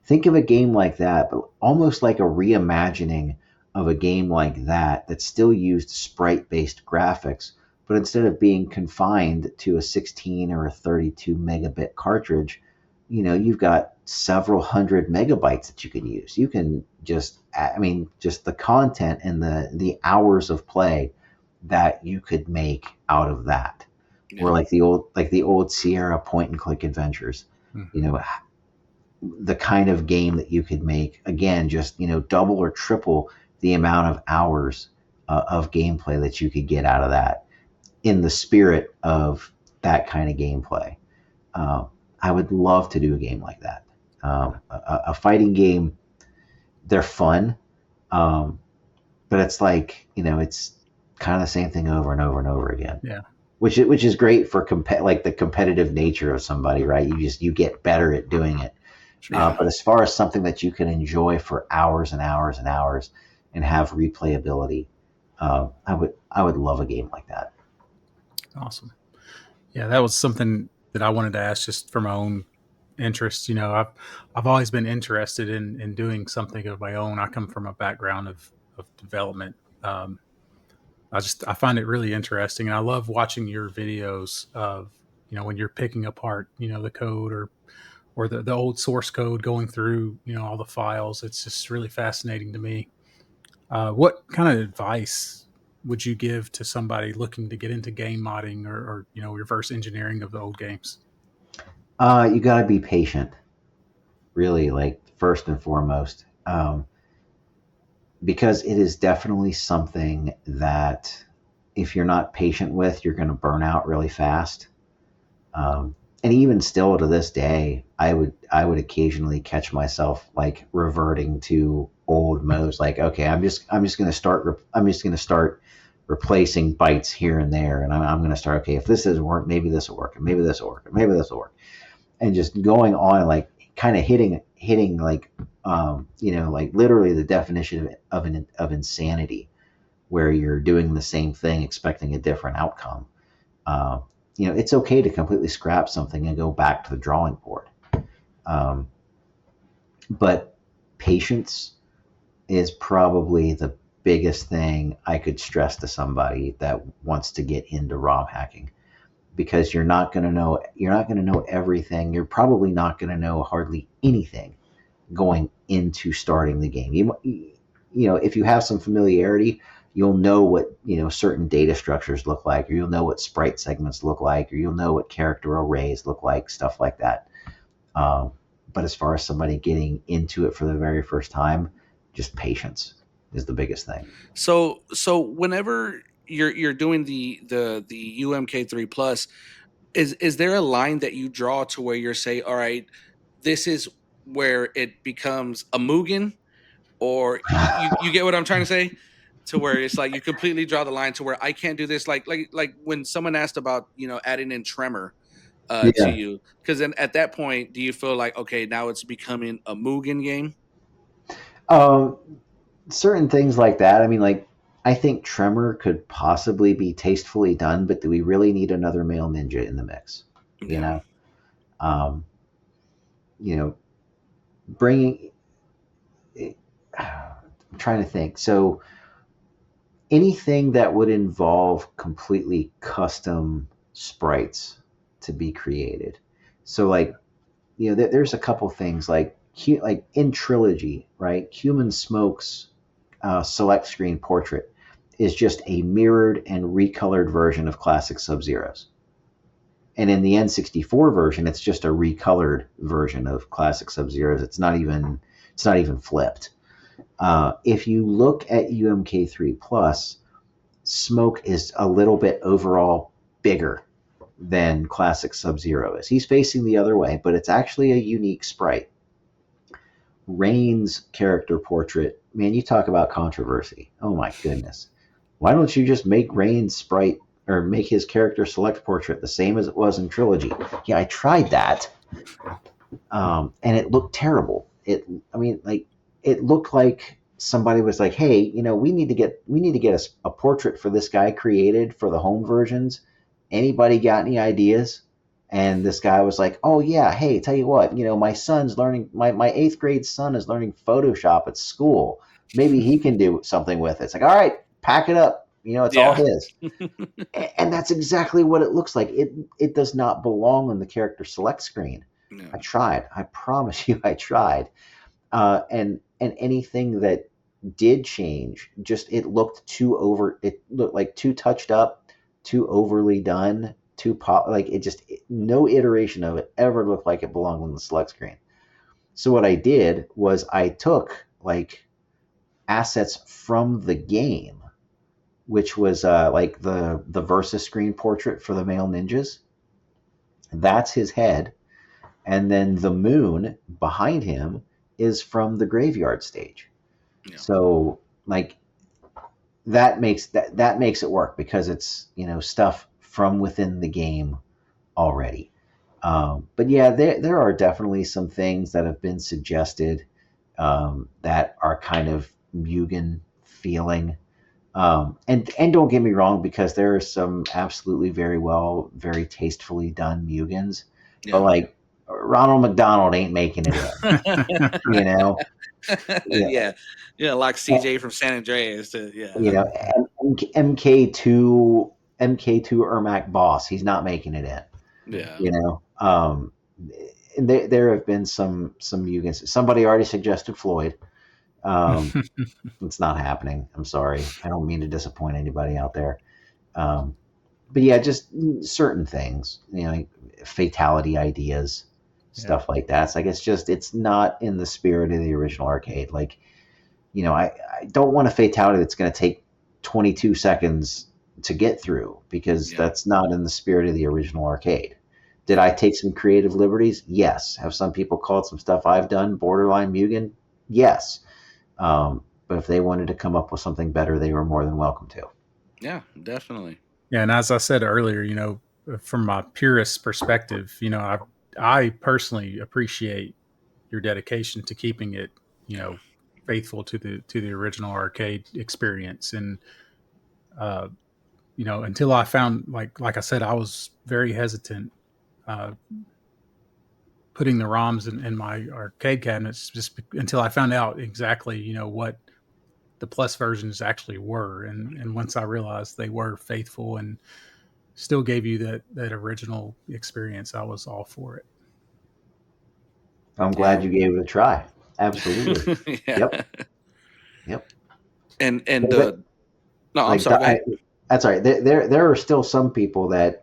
Think of a game like that, but almost like a reimagining of a game like that still used sprite based graphics, but instead of being confined to a 16 or a 32 megabit cartridge, you've got several hundred megabytes that you can use. You can just, I mean, just the content and the hours of play that you could make out of that. Or Yeah. like the old Sierra point and click adventures, you Mhm. know, the kind of game that you could make, again, just double or triple the amount of hours of gameplay that you could get out of that in the spirit of that kind of gameplay. uh, I would love to do a game like that. A fighting game, they're fun, um, but it's like it's kind of the same thing over and over and over again, Yeah. which is great for like the competitive nature of somebody, right? You get better at doing it. Sure. Yeah. But as far as something that you can enjoy for hours and hours and hours and have replayability, I would love a game like that. Awesome. Yeah, that was something that I wanted to ask just for my own interest. I've always been interested in doing something of my own. I come from a background of development. Um, I find it really interesting, and I love watching your videos of when you're picking apart the code or the old source code, going through all the files. It's just really fascinating to me. What kind of advice would you give to somebody looking to get into game modding or reverse engineering of the old games? You got to be patient, really, like first and foremost, because it is definitely something that if you're not patient with, you're going to burn out really fast. And even still to this day, I would occasionally catch myself like reverting to old modes. Like, okay, I'm just going to start replacing bytes here and there, and I'm going to start. Okay, if this doesn't work, maybe this will work, and maybe this will work, and maybe this will work, and just going on like kind of hitting like like literally the definition of insanity, where you're doing the same thing expecting a different outcome. uh, it's okay to completely scrap something and go back to the drawing board. um, but patience is probably the biggest thing I could stress to somebody that wants to get into ROM hacking, because you're not going to know everything. You're probably not going to know hardly anything going into starting the game. If you have some familiarity, you'll know what certain data structures look like, or you'll know what sprite segments look like, or you'll know what character arrays look like, stuff like that. Um, but as far as somebody getting into it for the very first time, just patience is the biggest thing. So whenever you're doing the UMK3 plus, is there a line that you draw to where you're say, all right, this is where it becomes a Mugen, or you get what I'm trying to say, to where it's like you completely draw the line to where I can't do this, like when someone asked about adding in Tremor to Yeah. you, because then at that point do you feel like, okay, now it's becoming a Mugen game? Um, Certain things like that. I mean, like, I think Tremor could possibly be tastefully done, but do we really need another male ninja in the mix? You Yeah. know, um, you know, bringing. I'm trying to think. So anything that would involve completely custom sprites to be created. So like there's a couple things like in Trilogy, right? Human Smoke's select screen portrait is just a mirrored and recolored version of classic Sub-Zero's. And in the N64 version, it's just a recolored version of classic Sub-Zero's. It's not even flipped. If you look at UMK3 Plus, Smoke is a little bit overall bigger than classic Sub-Zero is. He's facing the other way, but it's actually a unique sprite. Rain's character portrait, man, you talk about controversy. Oh my goodness. Why don't you just make Rain's sprite or make his character select portrait the same as it was in Trilogy? Yeah, I tried that, and it looked terrible. I mean, like, it looked like somebody was like, "Hey, we need to get a portrait for this guy created for the home versions. Anybody got any ideas?" And this guy was like, "Oh yeah, hey, tell you what, my son's learning. My eighth grade son is learning Photoshop at school. maybe he can do something with it. It's like, all right, pack it up. It's all Yeah. his. And that's exactly what it looks like. It does not belong on the character select screen. I Yeah. tried. I promise you, I tried. And anything that did change, just it looked too over. It looked like too touched up, too overly done, too pop. Like no iteration of it ever looked like it belonged on the select screen. So what I did was I took like assets from the game, which was like the versus screen portrait for the male ninjas. That's his head, and then the moon behind him is from the graveyard stage. Yeah. So like that makes it work because it's stuff from within the game already. But yeah, there are definitely some things that have been suggested that are kind of Mugen feeling. And don't get me wrong, because there are some absolutely very tastefully done Mugens, but Yeah. like Ronald McDonald ain't making it in, you know. Yeah, Yeah. Yeah. Like CJ from San Andreas. you Yeah. know, MK2 Ermac Boss, he's not making it in, Yeah. you know. And there have been some Mugens. Somebody already suggested Floyd. Um, it's not happening. I'm sorry. I don't mean to disappoint anybody out there. Um, but yeah, just certain things, like fatality ideas, Yeah. stuff like that. It's like it's not in the spirit of the original arcade. Like, I don't want a fatality that's going to take 22 seconds to get through, because Yeah. that's not in the spirit of the original arcade. Did I take some creative liberties? Yes. Have some people called some stuff I've done borderline Mugen? Yes. But if they wanted to come up with something better, they were more than welcome to. Yeah. Definitely. Yeah, and as I said earlier, from my purist perspective, I personally appreciate your dedication to keeping it, Yeah. faithful to the original arcade experience. And until I found, like I said, I was very hesitant uh, putting the ROMs in my arcade cabinets, just until I found out exactly, what the plus versions actually were. And once I realized they were faithful and still gave you that original experience, I was all for it. I'm Yeah. glad you gave it a try. Absolutely. Yeah. Yep. Yep. And But no, I'm like sorry. Go ahead. that's all right. There are still some people that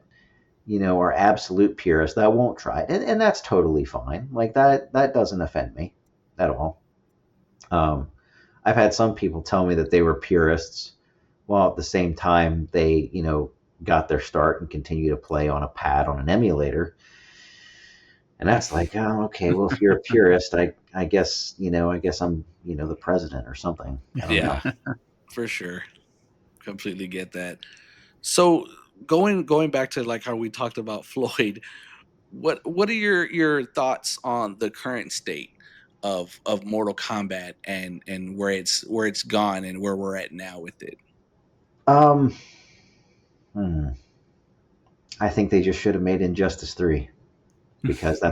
are absolute purists that won't try it, and that's totally fine. Like that doesn't offend me at all. Um, I've had some people tell me that they were purists, while at the same time they got their start and continue to play on a pad on an emulator. And that's like, oh, okay, well, if you're a purist, I guess I'm the president or something. I don't Yeah. know. For sure. Completely get that. So going back to like how we talked about Floyd, what are your thoughts on the current state of Mortal Kombat and where it's gone and where we're at now with it? Um, hmm. I think they just should have made Injustice 3, because Fair.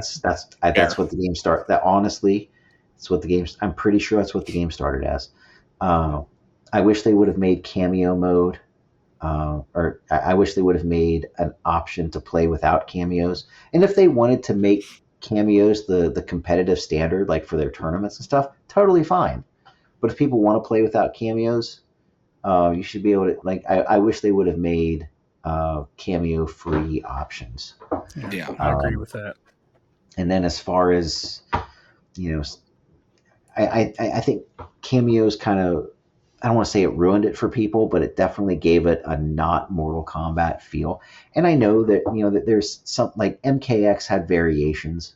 that's what the game start. That honestly, that's what the game. I'm pretty sure that's what the game started as. Uh, I wish they would have made cameo mode, or I wish they would have made an option to play without cameos. And if they wanted to make cameos the competitive standard, like for their tournaments and stuff, totally fine. But if people want to play without cameos, you should be able to. Like, I wish they would have made cameo free options. Yeah, Yeah. I agree Um, with that. and then as far as you know, I think cameos kind of, I don't want to say it ruined it for people, but it definitely gave it a not Mortal Kombat feel. And I know that that there's some, like MKX had variations,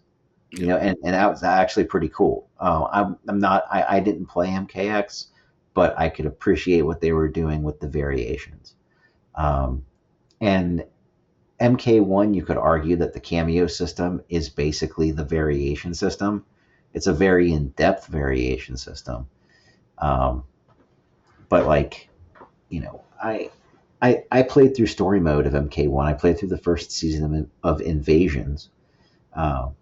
Yeah. and that was actually pretty cool. I'm not I didn't play MKX, but I could appreciate what they were doing with the variations. And MK1, you could argue that the cameo system is basically the variation system. It's a very in-depth variation system. Um, but like, I played through story mode of MK1. I played through the first season of Invasions. And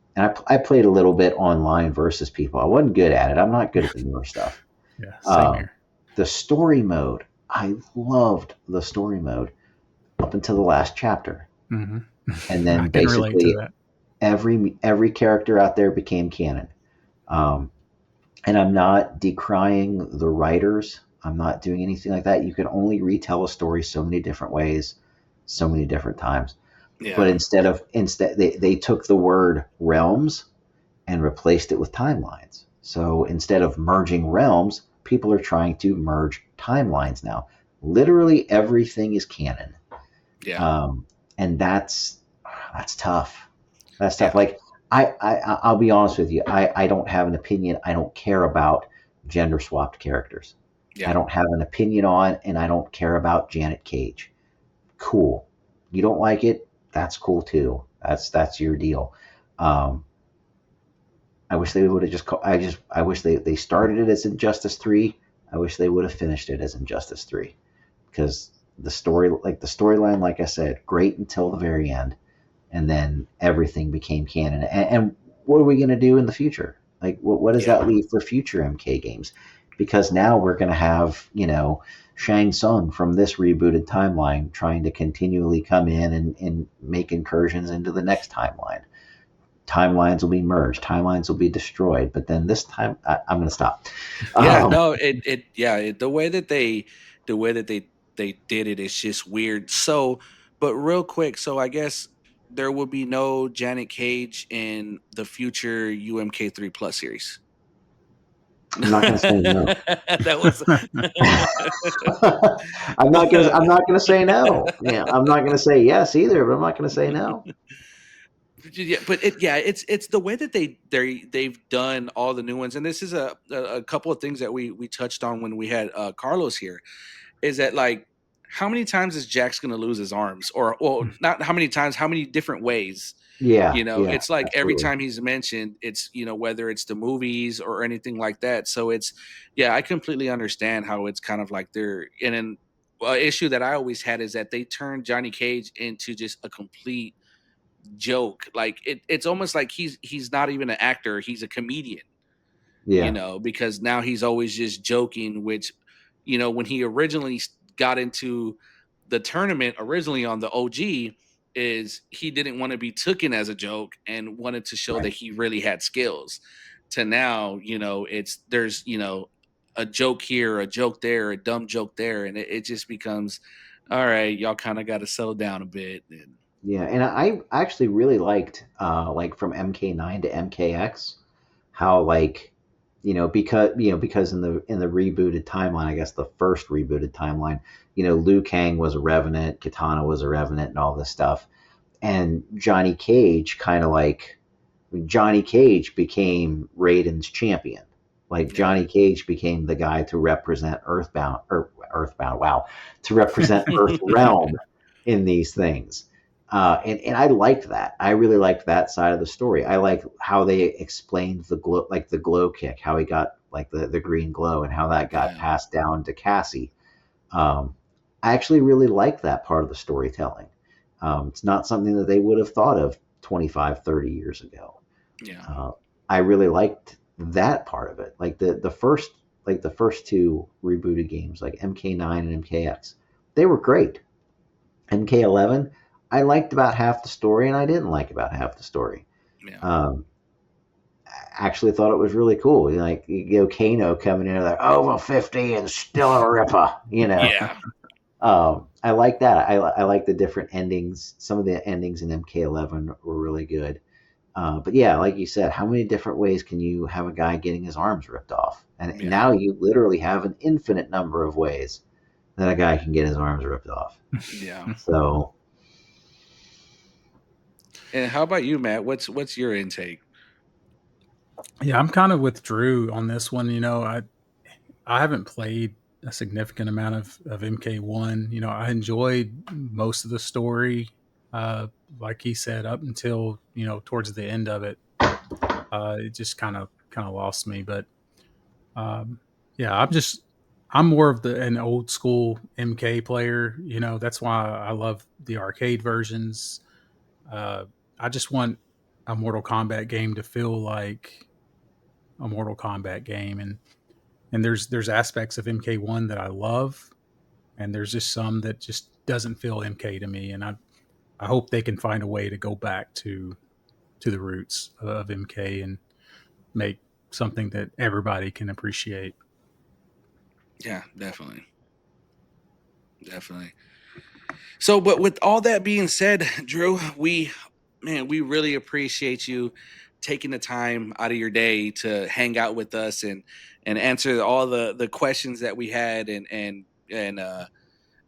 I played a little bit online versus people. I wasn't good at it. I'm not good at the newer stuff. Yeah, same Um, here. the story mode, I loved the story mode up until the last chapter, Hmm. and I then can relate to basically that. every character out there became canon. Um, and I'm not decrying the writers. I'm not doing anything like that. You can only retell a story so many different ways, so many different times. But Yeah. instead they took the word realms and replaced it with timelines. So instead of merging realms, people are trying to merge timelines now. Literally everything is canon, Yeah. um, and that's tough. That's tough. Yeah. Like I'll be honest with you. I don't have an opinion. I don't care about gender swapped characters. I Yeah. don't have an opinion on, and I don't care about Janet Cage. Cool. You don't like it? That's cool too. That's your deal. Um, I wish they would have just. I wish they started it as Injustice 3. I wish they would have finished it as Injustice 3, because the storyline, like I said, great until the very end, and then everything became canon. And what are we going to do in the future? Like, what does Yeah. that leave for future MK games? Because now we're going to have, Shang Tsung from this rebooted timeline trying to continually come in and make incursions into the next timeline. Timelines will be merged, timelines will be destroyed. But then this time, I'm going to stop. Yeah, Um, no, the way that they did it is just weird. So, but real quick, so I guess there will be no Janet Cage in the future UMK3 Plus series. I'm not going to say no. That was I'm not gonna say no. Yeah, I'm not gonna say yes either, but I'm not gonna say no. yeah, but it's the way that they've done all the new ones, and this is a couple of things that we touched on when we had Carlos here. Is that like how many times is Jax going to lose his arms, or well, not how many times, how many different ways? Yeah, yeah, It's like every absolutely. time he's mentioned, it's whether it's the movies or anything like that. So it's yeah, I completely understand how it's kind of like they're in an issue that I always had is that they turned Johnny Cage into just a complete joke. Like it's almost like he's not even an actor; he's a comedian, Yeah, because now he's always just joking, which, when he originally got into the tournament originally on the OG, is he didn't want to be taken as a joke and wanted to show that right. he really had skills. To now, there's, a joke here, a joke there, a dumb joke there, and it just becomes, all right, y'all kind of got to settle down a bit. And Yeah, and I actually really liked, like from MK9 to MKX, how, like, because in the rebooted timeline, I guess the first rebooted timeline, Liu Kang was a revenant, Katana was a revenant, and all this stuff, and Johnny Cage became Raiden's champion. Like yeah, Johnny Cage became the guy to represent Earthbound, wow, to represent Earth Realm in these things. And I liked that. I really liked that side of the story. I like how they explained the glow kick, how he got like the green glow, and how that got yeah, passed down to Cassie. Um, I actually really liked that part of the storytelling. It's not something that they would have thought of 25, 30 years ago. yeah, uh, I really liked that part of it. Like the first two rebooted games, like MK9 and MKX, they were great. MK11, I liked about half the story, and I didn't like about half the story. yeah, Um, I actually thought it was really cool. Like Kano coming in there, over 50 and still a ripper. yeah, I like that. I like the different endings. Some of the endings in MK11 were really good. But yeah, like you said, how many different ways can you have a guy getting his arms ripped off? And yeah, now you literally have an infinite number of ways that a guy can get his arms ripped off. yeah. So And how about you, Matt? What's your intake? Yeah, I'm kind of with Drew on this one. I haven't played a significant amount of MK1. I enjoyed most of the story, uh, like he said, up until towards the end of it. It just kind of lost me. But um, yeah, I'm more of an old school MK player. That's why I love the arcade versions. Uh, I just want a Mortal Kombat game to feel like a Mortal Kombat game, and And there's aspects of MK1 that I love, and there's just some that just doesn't feel MK to me. And I hope they can find a way to go back to the roots of MK and make something that everybody can appreciate. Yeah, definitely. Definitely. So, but with all that being said, Drew, we really appreciate you taking the time out of your day to hang out with us and answer all the questions that we had and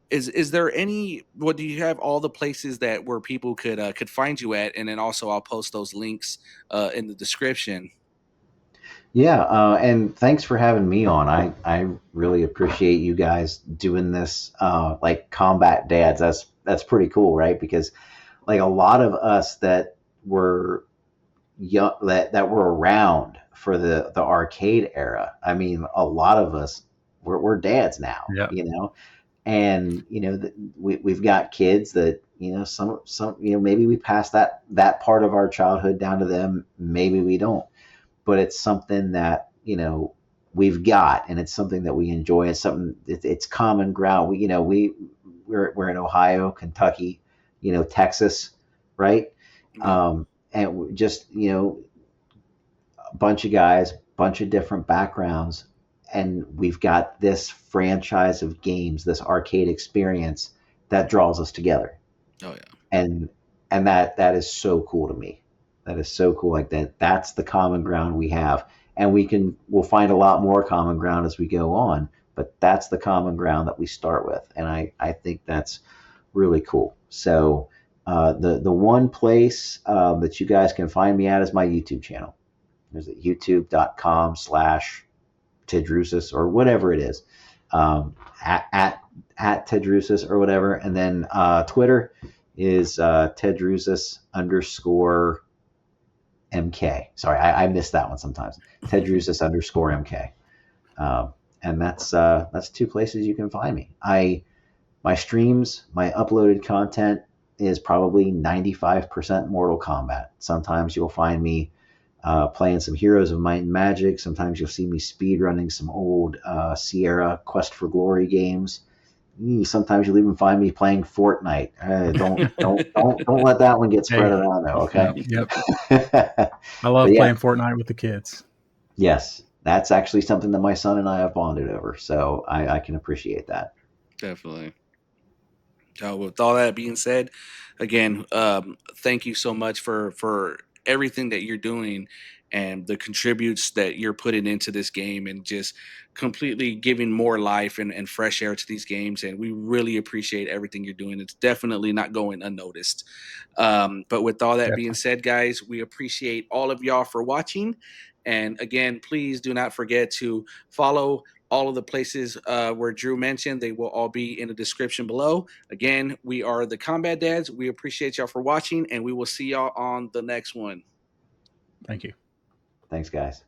is there any what do you have all the places that where people could find you at, and then also I'll post those links in the description. Yeah, and thanks for having me on. I really appreciate you guys doing this. Like Combat Dads, that's pretty cool, right? Because like a lot of us that were young, that were around for the arcade era. I mean, a lot of us we're dads now, Yeah. you know, and you know we've got kids that some maybe we pass that part of our childhood down to them, maybe we don't, but it's something that we've got, and it's something that we enjoy. It's something, it's common ground. We're in Ohio, Kentucky, Texas, right? Yep. And just a bunch of guys, bunch of different backgrounds, and we've got this franchise of games, this arcade experience that draws us together. Oh yeah. and and that is so cool to me. That is so cool. Like that's the common ground we have, and we'll find a lot more common ground as we go on, but that's the common ground that we start with, and I think that's really cool. So the one place that you guys can find me at is my YouTube channel. There's at youtube.com/TehDrewsus or whatever it is, at, at at TehDrewsus or whatever. And then Twitter is TehDrewsus _MK. Sorry, I miss that one sometimes. TehDrewsus _MK. And that's two places you can find me. My streams, my uploaded content is probably 95% Mortal Kombat. Sometimes you'll find me playing some Heroes of Might and Magic. Sometimes you'll see me speed running some old Sierra Quest for Glory games. Sometimes you'll even find me playing Fortnite. Don't let that one get spread Hey, around though. Okay. yep. But I love yeah, playing Fortnite with the kids. yes, that's actually something that my son and I have bonded over. So I can appreciate that. Definitely. With all that being said, again, thank you so much for everything that you're doing and the contributes that you're putting into this game, and just completely giving more life and fresh air to these games. And we really appreciate everything you're doing. It's definitely not going unnoticed. But with all that being Definitely. said, guys, we appreciate all of y'all for watching. And again, please do not forget to follow all of the places where Drew mentioned. They will all be in the description below. Again, we are the Combat Dads. We appreciate y'all for watching, and we will see y'all on the next one. Thank you. Thanks, guys.